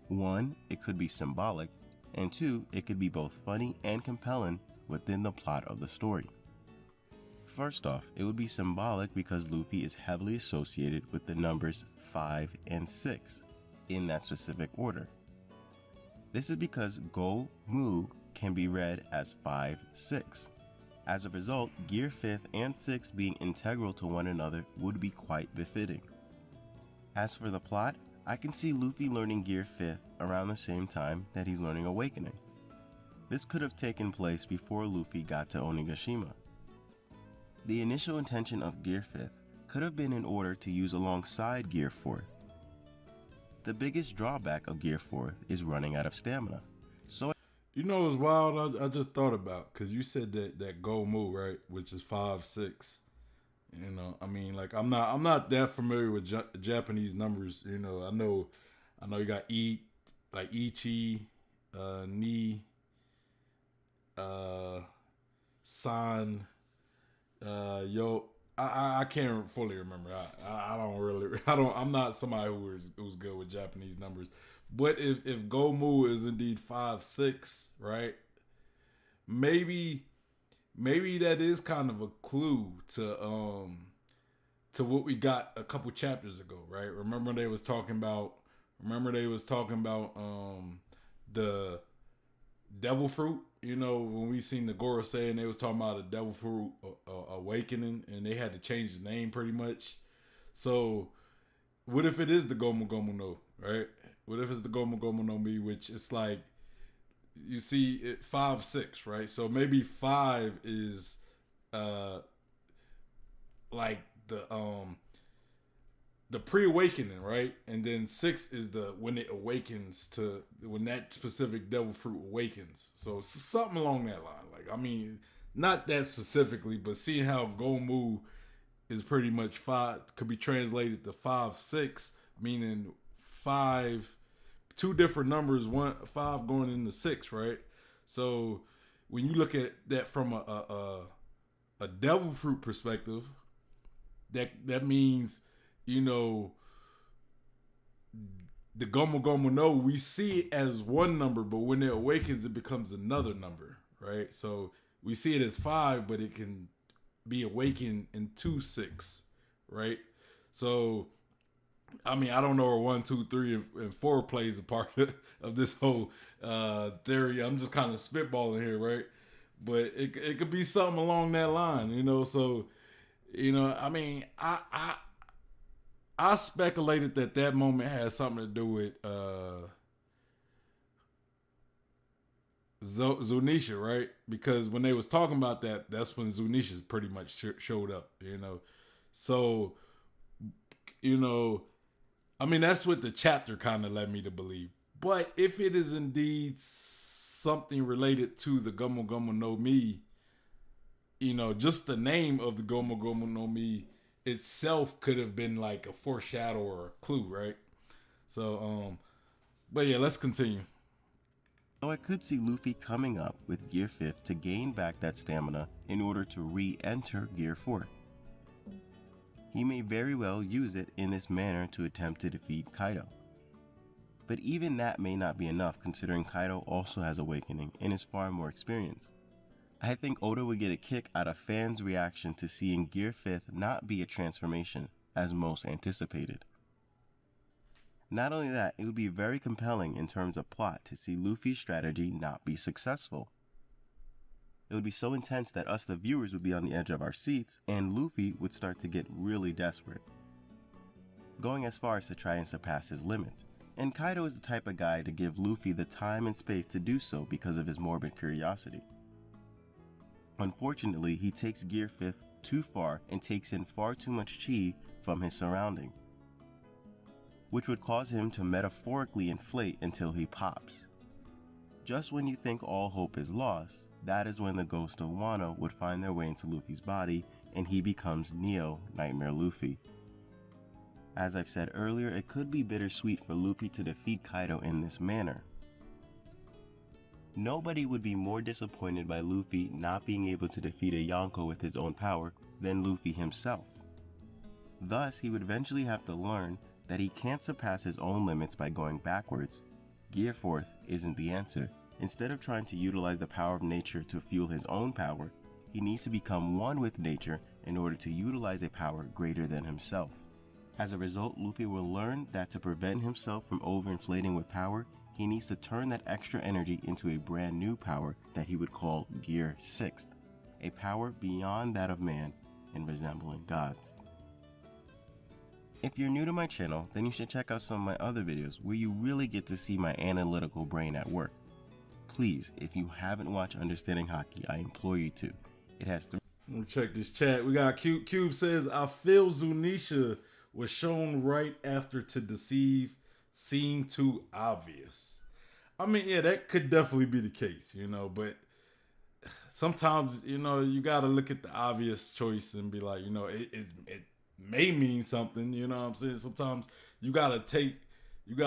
One, it could be symbolic, and two, it could be both funny and compelling within the plot of the story. First off, it would be symbolic because Luffy is heavily associated with the numbers 5 and 6 in that specific order. This is because Go Mu can be read as 5-6. As a result, Gear 5th and 6th being integral to one another would be quite befitting. As for the plot, I can see Luffy learning Gear 5th around the same time that he's learning Awakening. This could have taken place before Luffy got to Onigashima. The initial intention of Gear 5th could have been in order to use alongside Gear 4th. The biggest drawback of Gear 4th is running out of stamina. So It's wild. I just thought about, because you said that Go Mu, right, which is 5-6. I mean, like I'm not that familiar with Japanese numbers. I know you got Ichi, Ni, San, Yo. I can't fully remember. I'm not somebody who's good with Japanese numbers. But if Gomu is indeed 5-6, right? Maybe that is kind of a clue to what we got a couple chapters ago, right? Remember they was talking about the devil fruit. When we seen the Gorosei, and they was talking about the devil fruit awakening, and they had to change the name pretty much. So what if it is the Gomu Gomu no, right? What if it's the Gomu Gomu no Mi, which it's like you see it 5 6, right? So maybe 5 is like the pre-awakening, right? And then 6 is the when it awakens to when that specific devil fruit awakens. So something along that line. Like I mean, not that specifically, but see how Gomu is pretty much 5 could be translated to 5 6, meaning 5, two different numbers, 5 going into 6, right? So when you look at that from a devil fruit perspective, that means, you know, the Gomu Gomu no, we see it as one number, but when it awakens, it becomes another number, right? So we see it as 5, but it can be awakened into 6, right? So, I mean, I don't know where 1, 2, 3, and 4 plays a part of this whole theory. I'm just kind of spitballing here, right? But it could be something along that line, you know. So, you know, I mean, I speculated that moment had something to do with Zunisha, right? Because when they was talking about that, that's when Zunisha pretty much showed up, you know. So, you know, I mean, that's what the chapter kind of led me to believe. But if it is indeed something related to the Gomu Gomu no Mi, you know, just the name of the Gomu Gomu no Mi itself could have been like a foreshadow or a clue, right? So, but yeah, let's continue. So I could see Luffy coming up with Gear 5th to gain back that stamina in order to re-enter Gear 4. He may very well use it in this manner to attempt to defeat Kaido. But even that may not be enough, considering Kaido also has Awakening and is far more experienced. I think Oda would get a kick out of fans' reaction to seeing Gear 5th not be a transformation, as most anticipated. Not only that, it would be very compelling in terms of plot to see Luffy's strategy not be successful. It would be so intense that us the viewers would be on the edge of our seats, and Luffy would start to get really desperate, going as far as to try and surpass his limits. And Kaido is the type of guy to give Luffy the time and space to do so because of his morbid curiosity. Unfortunately, he takes Gear 5th too far and takes in far too much chi from his surrounding, which would cause him to metaphorically inflate until he pops. Just when you think all hope is lost, that is when the ghost of Wano would find their way into Luffy's body and he becomes Neo Nightmare Luffy. As I've said earlier, it could be bittersweet for Luffy to defeat Kaido in this manner. Nobody would be more disappointed by Luffy not being able to defeat a Yonko with his own power than Luffy himself. Thus, he would eventually have to learn that he can't surpass his own limits by going backwards. Gear 4th isn't the answer. Instead of trying to utilize the power of nature to fuel his own power, he needs to become one with nature in order to utilize a power greater than himself. As a result, Luffy will learn that to prevent himself from overinflating with power, he needs to turn that extra energy into a brand new power that he would call Gear 6th, a power beyond that of man and resembling gods. If you're new to my channel, then you should check out some of my other videos where you really get to see my analytical brain at work. Please, if you haven't watched Understanding Haki, I implore you to. It has three. Let me check this chat. We got Cube says, I feel Zunisha was shown right after to deceive seemed too obvious. I mean, yeah, that could definitely be the case, you know, but sometimes, you know, you got to look at the obvious choice and be like, you know, it may mean something, you know what I'm saying? Sometimes you got to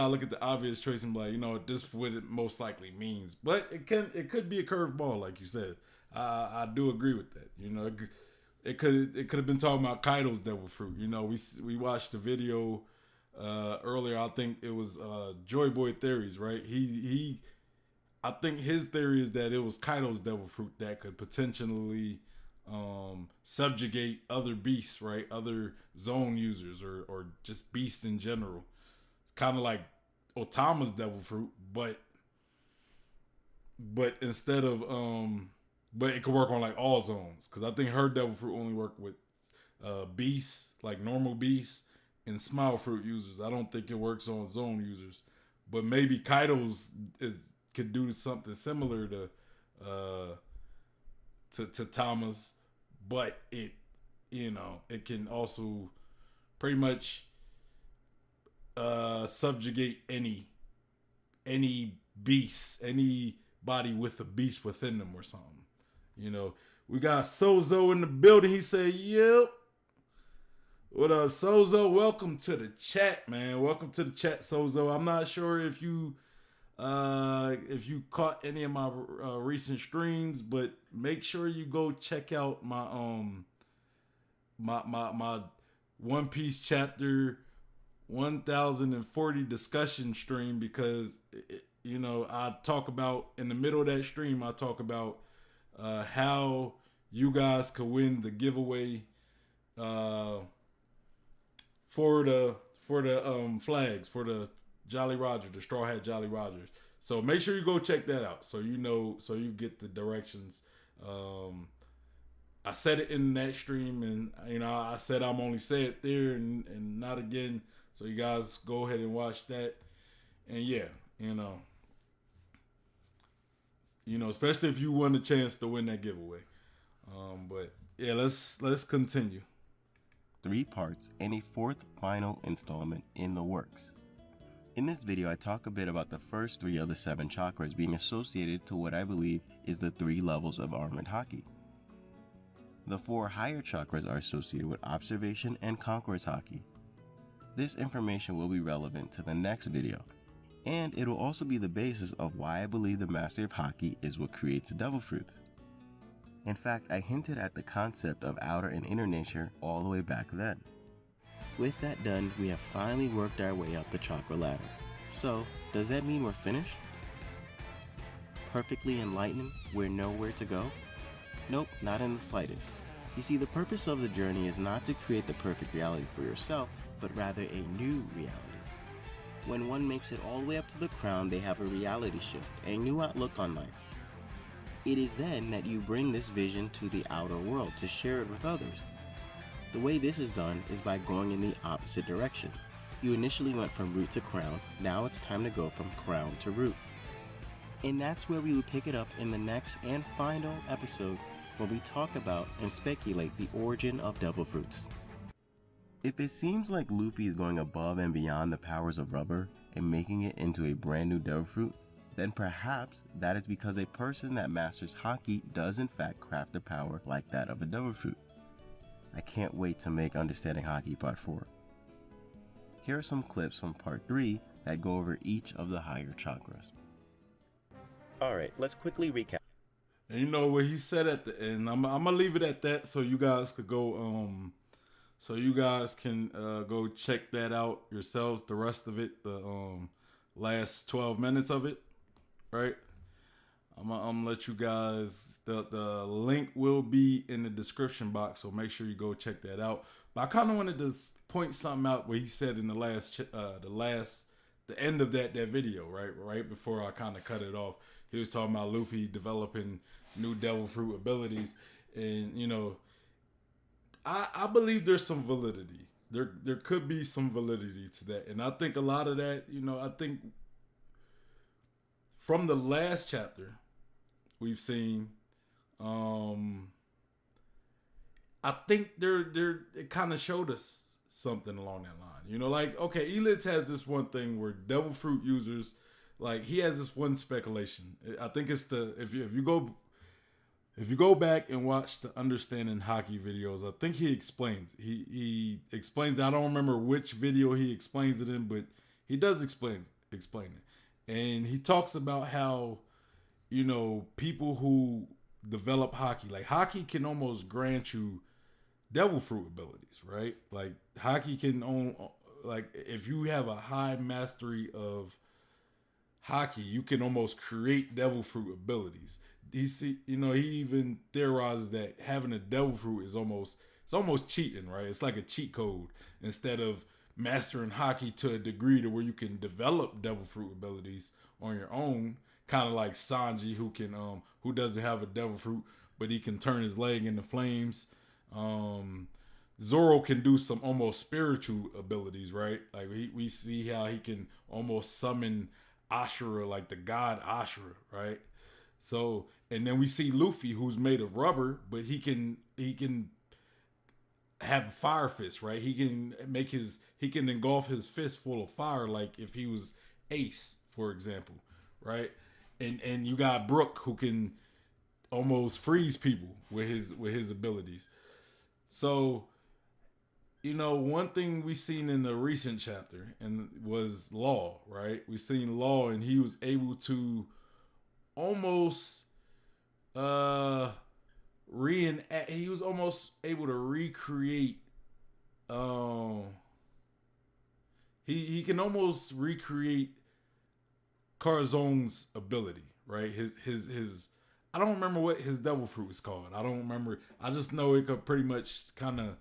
look at the obvious choice and be like, you know, this is what it most likely means. But it could be a curveball, like you said. I do agree with that. You know, it could have been talking about Kaido's devil fruit. You know, we watched the video earlier. I think it was Joy Boy Theories, right? I think his theory is that it was Kaido's devil fruit that could potentially subjugate other beasts, right? Other zone users or just beasts in general. It's kind of like Otama's devil fruit, but instead of but it could work on like all zones, because I think her devil fruit only worked with beasts, like normal beasts, and Smile Fruit users. I don't think it works on Zone users, but maybe Kaido's could do something similar to Tama's, but it it can also pretty much subjugate any beast, anybody with a beast within them or something. We got Sozo in the building. He said, "Yep." What up, Sozo? Welcome to the chat, man. Welcome to the chat, Sozo. I'm not sure if you caught any of my recent streams, but make sure you go check out my One Piece chapter 1040 discussion stream, because I talk about, in the middle of that stream, I talk about how you guys could win the giveaway for the flags for the Jolly Roger, the Straw Hat Jolly Rogers. So make sure you go check that out, so you get the directions. I said it in that stream, and I said I'm only say it there and not again. So you guys go ahead and watch that, and yeah, especially if you won the chance to win that giveaway. But yeah, let's continue. 3 parts and a 4th final installment in the works. In this video, I talk a bit about the first 3 of the 7 chakras being associated to what I believe is the 3 levels of armored haki. The 4 higher chakras are associated with observation and conqueror's haki. This information will be relevant to the next video, and it will also be the basis of why I believe the mastery of haki is what creates the devil fruits. In fact, I hinted at the concept of outer and inner nature all the way back then. With that done, we have finally worked our way up the chakra ladder. So, does that mean we're finished? Perfectly enlightened, we're nowhere to go? Nope, not in the slightest. You see, the purpose of the journey is not to create the perfect reality for yourself, but rather a new reality. When one makes it all the way up to the crown, they have a reality shift, a new outlook on life. It is then that you bring this vision to the outer world to share it with others. The way this is done is by going in the opposite direction. You initially went from root to crown, now it's time to go from crown to root. And that's where we will pick it up in the next and final episode, when we talk about and speculate the origin of devil fruits. If it seems like Luffy is going above and beyond the powers of rubber and making it into a brand new devil fruit, then perhaps that is because a person that masters haki does in fact craft a power like that of a devil fruit. I can't wait to make Understanding Haki Part 4. Here are some clips from Part 3 that go over each of the higher chakras. Alright, let's quickly recap. And what he said at the end, I'm gonna leave it at that, so you guys could go go check that out yourselves, the rest of it, the last 12 minutes of it, right? I'm gonna let you guys, the link will be in the description box, so make sure you go check that out. But I kind of wanted to point something out where he said in the end of that video, right before I kind of cut it off. He was talking about Luffy developing new devil fruit abilities, and I believe there's some validity. There could be some validity to that, and I think a lot of that, I think from the last chapter we've seen, I think it kind of showed us something along that line. Like, okay, ELiDZ has this one thing where devil fruit users, like, he has this one speculation. I think it's if you go back and watch the Understanding Haki videos, I think he explains. He explains. I don't remember which video he explains it in, but he does explain it. And he talks about how, people who develop haki, like haki can almost grant you devil fruit abilities, right? Like haki can like if you have a high mastery of haki, you can almost create devil fruit abilities. He even theorizes that having a devil fruit is almost cheating, right? It's like a cheat code instead of mastering haki to a degree to where you can develop devil fruit abilities on your own, kind of like Sanji, who doesn't have a devil fruit, but he can turn his leg into flames. Zoro can do some almost spiritual abilities, right? Like we see how he can almost summon Ashura, like the god Ashura, right? So, and then we see Luffy, who's made of rubber, but he can have fire fist, right? He can engulf his fist full of fire, like if he was Ace, for example, right? And you got Brook, who can almost freeze people with his abilities. So, one thing we seen in the recent chapter and was Law, right? We seen Law, and he was able to almost reenact. He was almost able to recreate. Um, he can almost recreate Carzone's ability, right? His. I don't remember what his devil fruit is called. I don't remember. I just know it could pretty much kind of,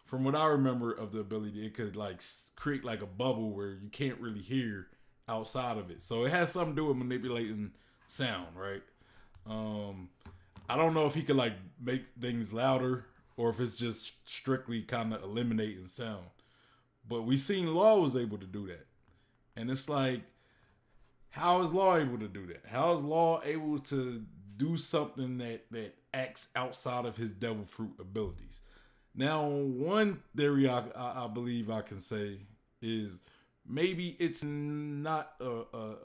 from what I remember of the ability, it could like create like a bubble where you can't really hear outside of it. So it has something to do with manipulating sound, right? I don't know if he could like make things louder or if it's just strictly kind of eliminating sound. But we seen Law was able to do that. And it's like, how is Law able to do that? How is Law able to do something that acts outside of his devil fruit abilities? Now, one theory I believe I can say is maybe it's not a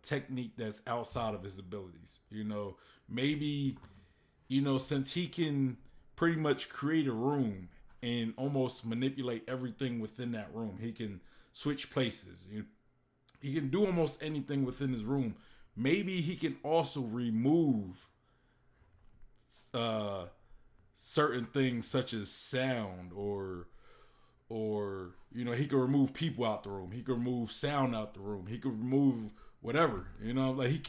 technique that's outside of his abilities. Maybe, since he can pretty much create a room and almost manipulate everything within that room, he can switch places. He can do almost anything within his room. Maybe he can also remove certain things such as sound or he can remove people out the room. He can remove sound out the room. He can remove whatever. Like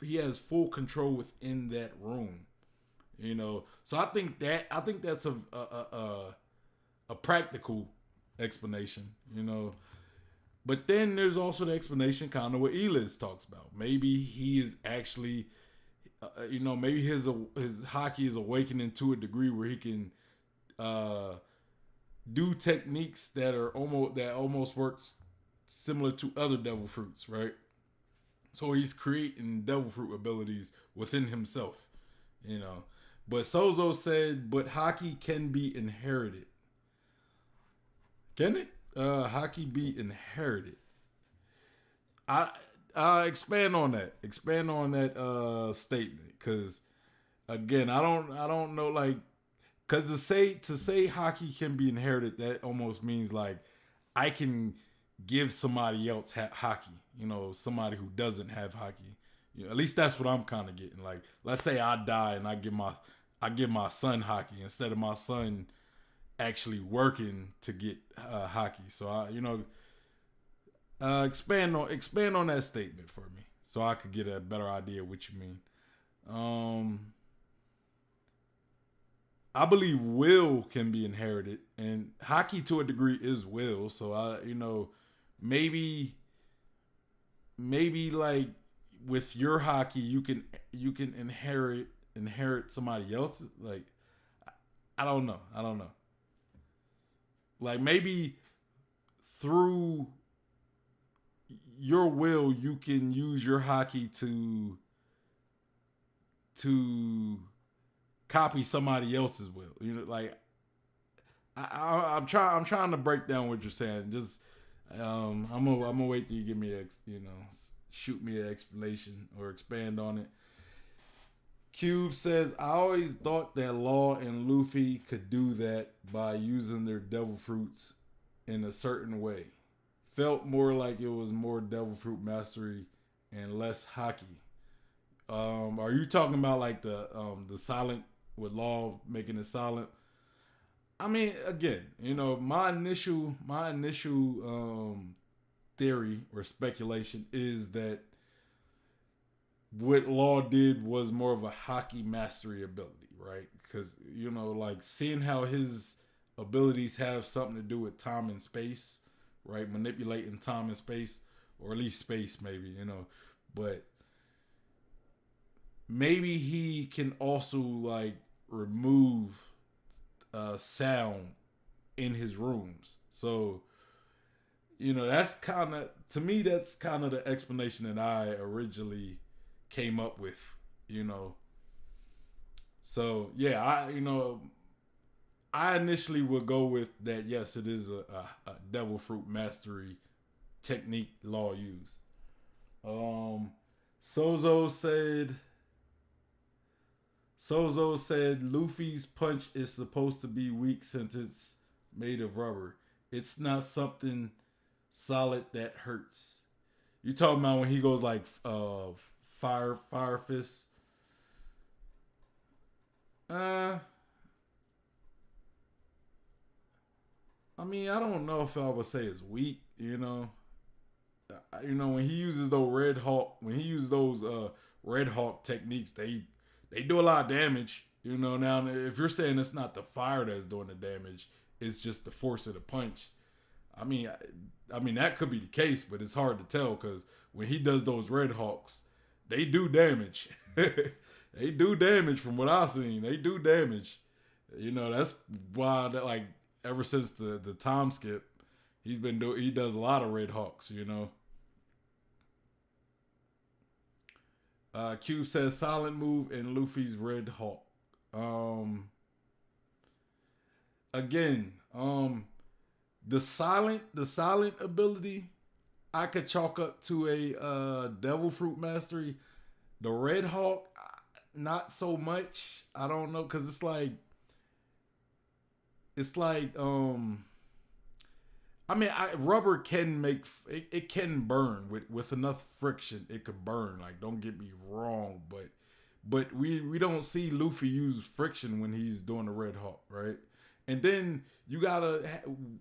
he has full control within that room. So I think that's a practical explanation. But then there's also the explanation, kind of what ELiDZ talks about. Maybe he is actually, maybe his hockey is awakening to a degree where he can do techniques that almost works similar to other devil fruits, right? So he's creating devil fruit abilities within himself, But Sozo said, but hockey can be inherited. Can it? Hockey be inherited? I expand on that. Expand on that statement, because again, I don't know, like, because to say hockey can be inherited, that almost means like I can give somebody else hockey. Somebody who doesn't have hockey. At least that's what I'm kind of getting. Like, let's say I die and I give my son hockey instead of my son actually working to get hockey. So expand on that statement for me so I could get a better idea of what you mean. I believe will can be inherited, and hockey to a degree is will. So maybe like with your hockey you can inherit somebody else's. Like, I don't know. Like, maybe through your will, you can use your hockey to copy somebody else's will. Like, I'm trying to break down what you're saying. Just I'm gonna wait till you give me shoot me an explanation or expand on it. Cube says, I always thought that Law and Luffy could do that by using their devil fruits in a certain way. Felt more like it was more devil fruit mastery and less hockey. Are you talking about like the silent, with Law making it silent? I mean, again, my initial theory or speculation is that what Law did was more of a hockey mastery ability, right? Because, like, seeing how his abilities have something to do with time and space, right? Manipulating time and space, or at least space, maybe, But maybe he can also, like, remove sound in his rooms. So, that's kind of, to me, that's kind of the explanation that I originally came up with, So, yeah, I initially would go with that. Yes, it is a devil fruit mastery technique Law used. Sozo said Sozo said Luffy's punch is supposed to be weak since it's made of rubber. It's not something solid that hurts. You talking about when he goes like fire fist? Uh I mean, I don't know if I would say it's weak. When he uses those Red Hawk techniques, they do a lot of damage. Now if you're saying it's not the fire that's doing the damage, it's just the force of the punch. I mean that could be the case, but it's hard to tell because when he does those Red Hawks, they do damage. They do damage from what I've seen. They do damage. That's why that, like, ever since the time skip, he does a lot of Red Hawks. Cube says silent move in Luffy's Red Hawk. Again, the silent ability I could chalk up to a Devil Fruit mastery. The Red Hawk, not so much. I don't know, because it's like rubber can make it can burn with enough friction. It could burn. Like, don't get me wrong, but we don't see Luffy use friction when he's doing the Red Hawk, right? And then you gotta,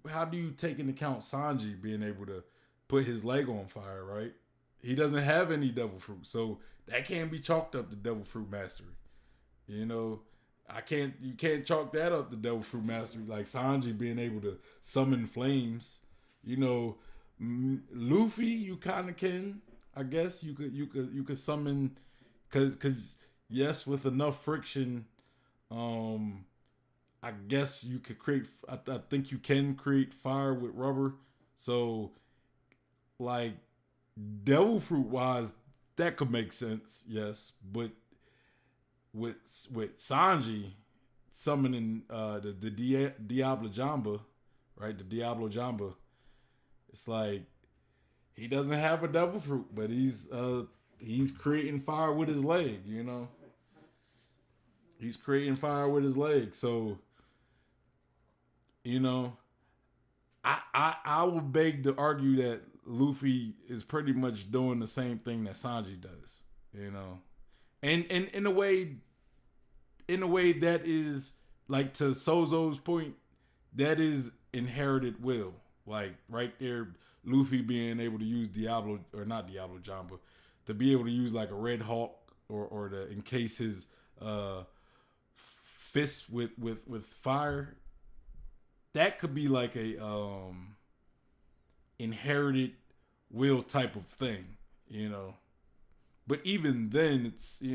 how do you take into account Sanji being able to put his leg on fire, right? He doesn't have any devil fruit, so that can't be chalked up to devil fruit mastery. You can't chalk that up to devil fruit mastery, like Sanji being able to summon flames. Luffy, you kind of can. I guess you could summon, cause yes, with enough friction, I guess you could create. I think you can create fire with rubber. So, like, devil fruit wise, that could make sense. Yes, but with Sanji summoning the Diablo Jamba, right? The Diablo Jamba. It's like he doesn't have a devil fruit, but he's creating fire with his leg. He's creating fire with his leg. So, I would beg to argue that Luffy is pretty much doing the same thing that Sanji does. And in a way that is, like, to Sozo's point, that is inherited will. Like, right there, Luffy being able to use Diablo, or not Diablo Jamba, to be able to use like a Red Hawk, or to encase his fist with fire. That could be like a inherited will type of thing. But even then, it's is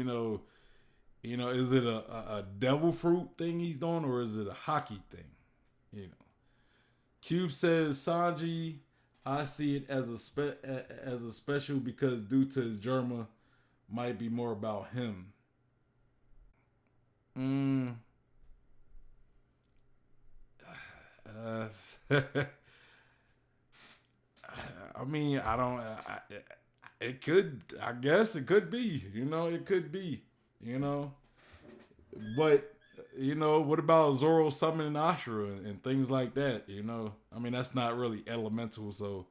it a devil fruit thing he's doing, or is it a hockey thing? Cube says Sanji, I see it as a special because due to his Germa, might be more about him. I mean, I don't. It could. I guess it could be. It could be. But what about Zoro summoning Ashura and things like that? I mean, that's not really elemental. So,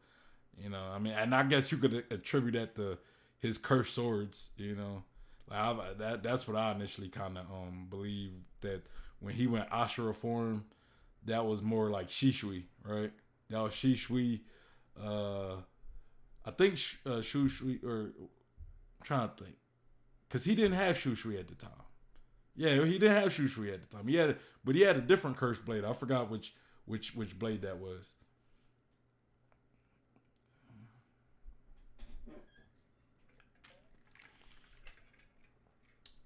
I mean, and I guess you could attribute that to his cursed swords. That's what I initially kind of believed, that when he went Ashura form, that was more like Shishui, right? That was Shishui. I think Shushui, or I'm trying to think, because he didn't have Shushui at the time. Yeah, he didn't have Shushui at the time. But he had a different cursed blade. I forgot which blade that was. He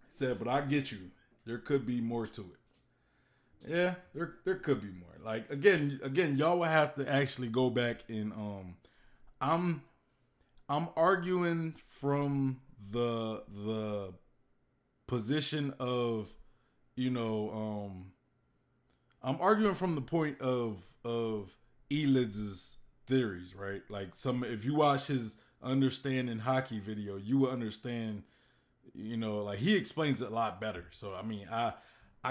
said, but I get you. There could be more to it. Yeah, there could be more. Like again, y'all will have to actually go back and I'm I'm arguing from the position of, you know, I'm arguing from the point of ELiDZ's theories, right? Like some, if you watch his understanding hockey video, you will understand. You know, like he explains it a lot better. So I mean, I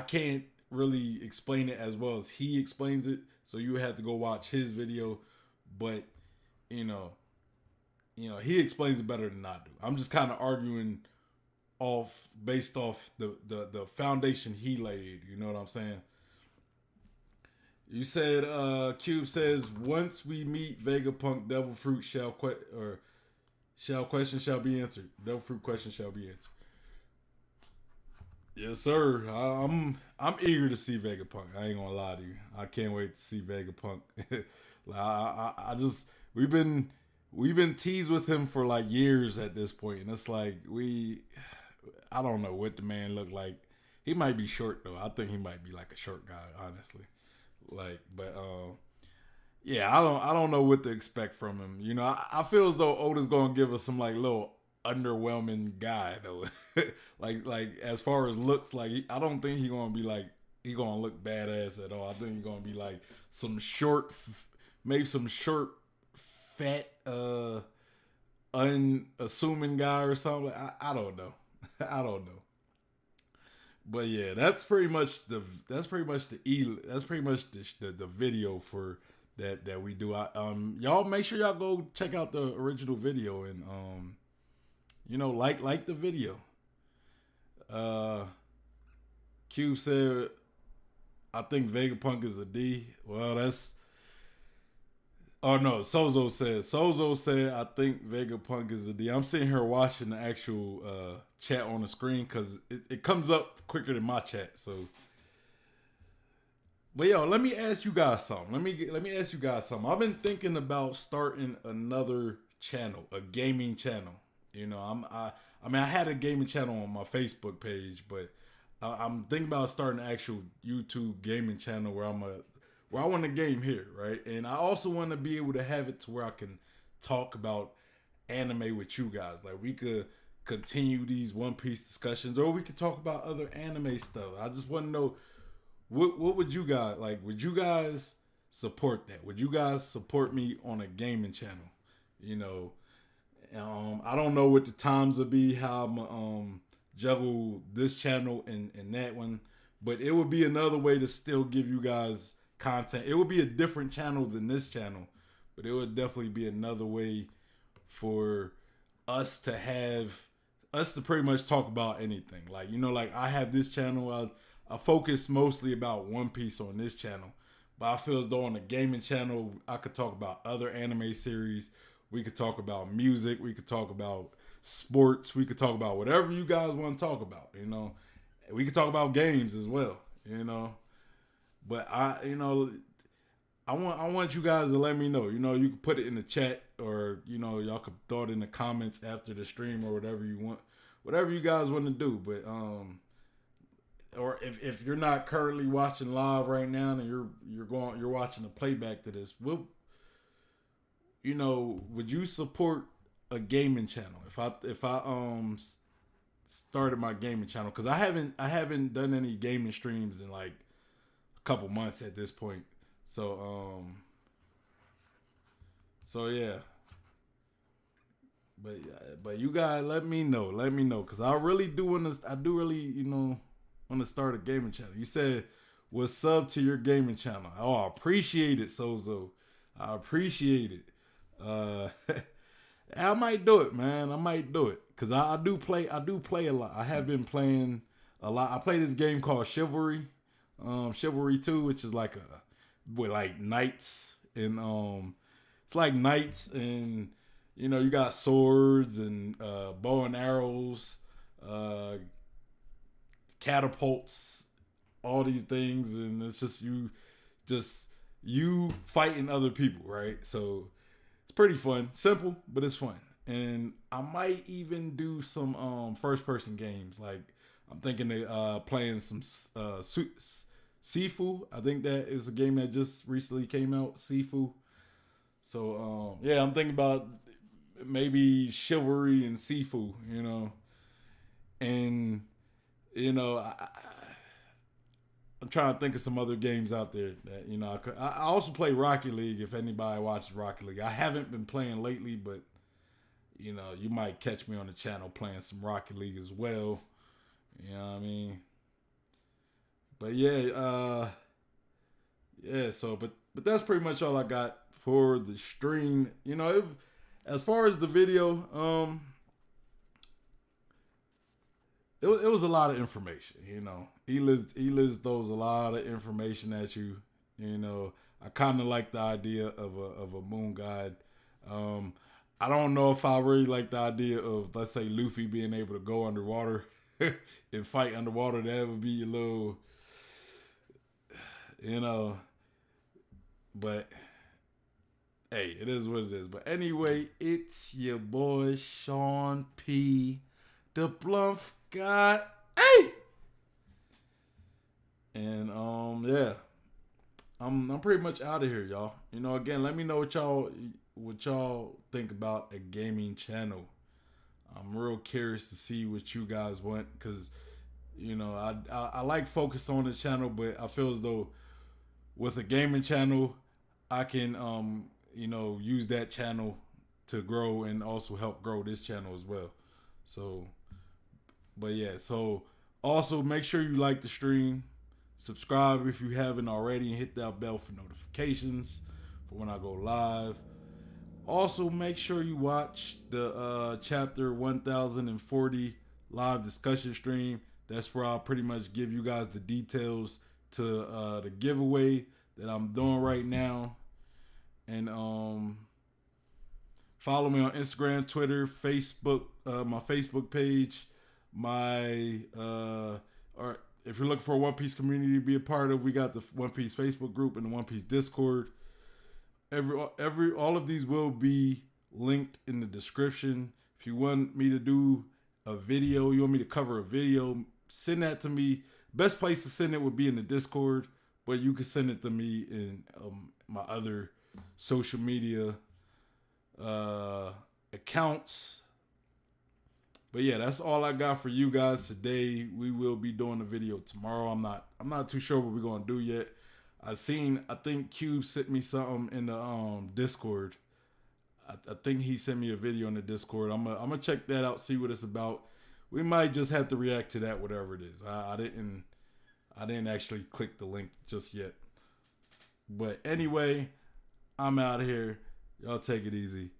can't really explain it as well as he explains it. So you have to go watch his video. But you know, he explains it better than I do. I'm just kind of arguing off based off the foundation he laid. You know what I'm saying? You said Cube says once we meet Vegapunk, Devil Fruit shall question shall be answered. Devil Fruit question shall be answered. Yes, sir. I'm eager to see Vegapunk. I ain't gonna lie to you. I can't wait to see Vegapunk. Like, I just we've been teased with him for like years at this point, and it's like I don't know what the man looked like. He might be short though. I think he might be like a short guy, honestly. Like, but yeah, I don't know what to expect from him. You know, I feel as though Oda's gonna give us some like little underwhelming guy though. like as far as looks, like I don't think he gonna look badass at all. I think he's gonna be like some short, maybe some short, fat, unassuming guy or something. I don't know. I don't know. But yeah, that's pretty much the video for that we do. Y'all make sure y'all go check out the original video and like the video. Q said, I think Vegapunk is a D. Well, that's. Oh no, Sozo said I think Vegapunk is a D. I'm sitting here watching the actual chat on the screen because it comes up quicker than my chat. So, but yo, let me ask you guys something. Let me ask you guys something. I've been thinking about starting another channel, a gaming channel. You know, I mean I had a gaming channel on my Facebook page, but I'm thinking about starting an actual YouTube gaming channel where I want to game here, right? And I also want to be able to have it to where I can talk about anime with you guys. Like we could continue these One Piece discussions, or we could talk about other anime stuff. I just want to know what would you guys like? Would you guys support that? Would you guys support me on a gaming channel? You know, I don't know what the times will be, how I'm juggle this channel and that one, but it would be another way to still give you guys content. It would be a different channel than this channel, but it would definitely be another way for us to pretty much talk about anything. Like, like I have this channel, I focus mostly about One Piece on this channel, but I feel as though on the gaming channel I could talk about other anime series. We could talk about music, we could talk about sports, we could talk about whatever you guys want to talk about. We could talk about games as well. But I want you guys to let me know. You can put it in the chat, or y'all could throw it in the comments after the stream, or whatever you want, whatever you guys want to do. But or if you're not currently watching live right now and you're watching the playback to this, would you support a gaming channel if I started my gaming channel? Because I haven't done any gaming streams in like couple months at this point. So yeah. But you guys let me know because I really do want to. I do really want to start a gaming channel. You said was sub to your gaming channel. Oh, I appreciate it, Sozo. I appreciate it. I might do it, man. I might do it because I do play a lot. I have been playing a lot. I play this game called Chivalry 2, which is like with like knights and it's like knights and you got swords and bow and arrows, catapults, all these things, and it's just you fighting other people, right? So it's pretty fun, simple, but it's fun. And I might even do some first person games. Like I'm thinking of playing some Sifu. I think that is a game that just recently came out. Sifu. So yeah, I'm thinking about maybe Chivalry and Sifu. And I'm trying to think of some other games out there that I also play Rocket League. If anybody watches Rocket League, I haven't been playing lately, but you might catch me on the channel playing some Rocket League as well. You know what I mean? But yeah. So, but that's pretty much all I got for the stream. As far as the video, it was a lot of information. ELiDZ throws a lot of information at you. I kind of like the idea of a moon guide. I don't know if I really like the idea of, let's say, Luffy being able to go underwater and fight underwater. That would be a little, but hey, it is what it is. But anyway, it's your boy Sean P, the Bluff God. Hey, and yeah, I'm pretty much out of here, y'all. Again, let me know what y'all think about a gaming channel. I'm real curious to see what you guys want, because I like focus on the channel, but I feel as though with a gaming channel, I can use that channel to grow and also help grow this channel as well. So, but yeah, so also make sure you like the stream, subscribe if you haven't already, and hit that bell for notifications for when I go live. Also, make sure you watch the chapter 1040 live discussion stream. That's where I'll pretty much give you guys the details to the giveaway that I'm doing right now. And follow me on Instagram, Twitter, Facebook, my Facebook page, or if you're looking for a One Piece community to be a part of, we got the One Piece Facebook group and the One Piece Discord. All of these will be linked in the description. If you want me to do a video, you want me to cover a video, send that to me. Best place to send it would be in the Discord, but you can send it to me in my other social media accounts. But yeah, that's all I got for you guys today. We will be doing a video tomorrow. I'm not too sure what we're gonna do yet. I think Cube sent me something in the Discord. I think he sent me a video in the Discord. I'm gonna check that out, see what it's about. We might just have to react to that, whatever it is. I didn't actually click the link just yet. But anyway, I'm out of here. Y'all take it easy.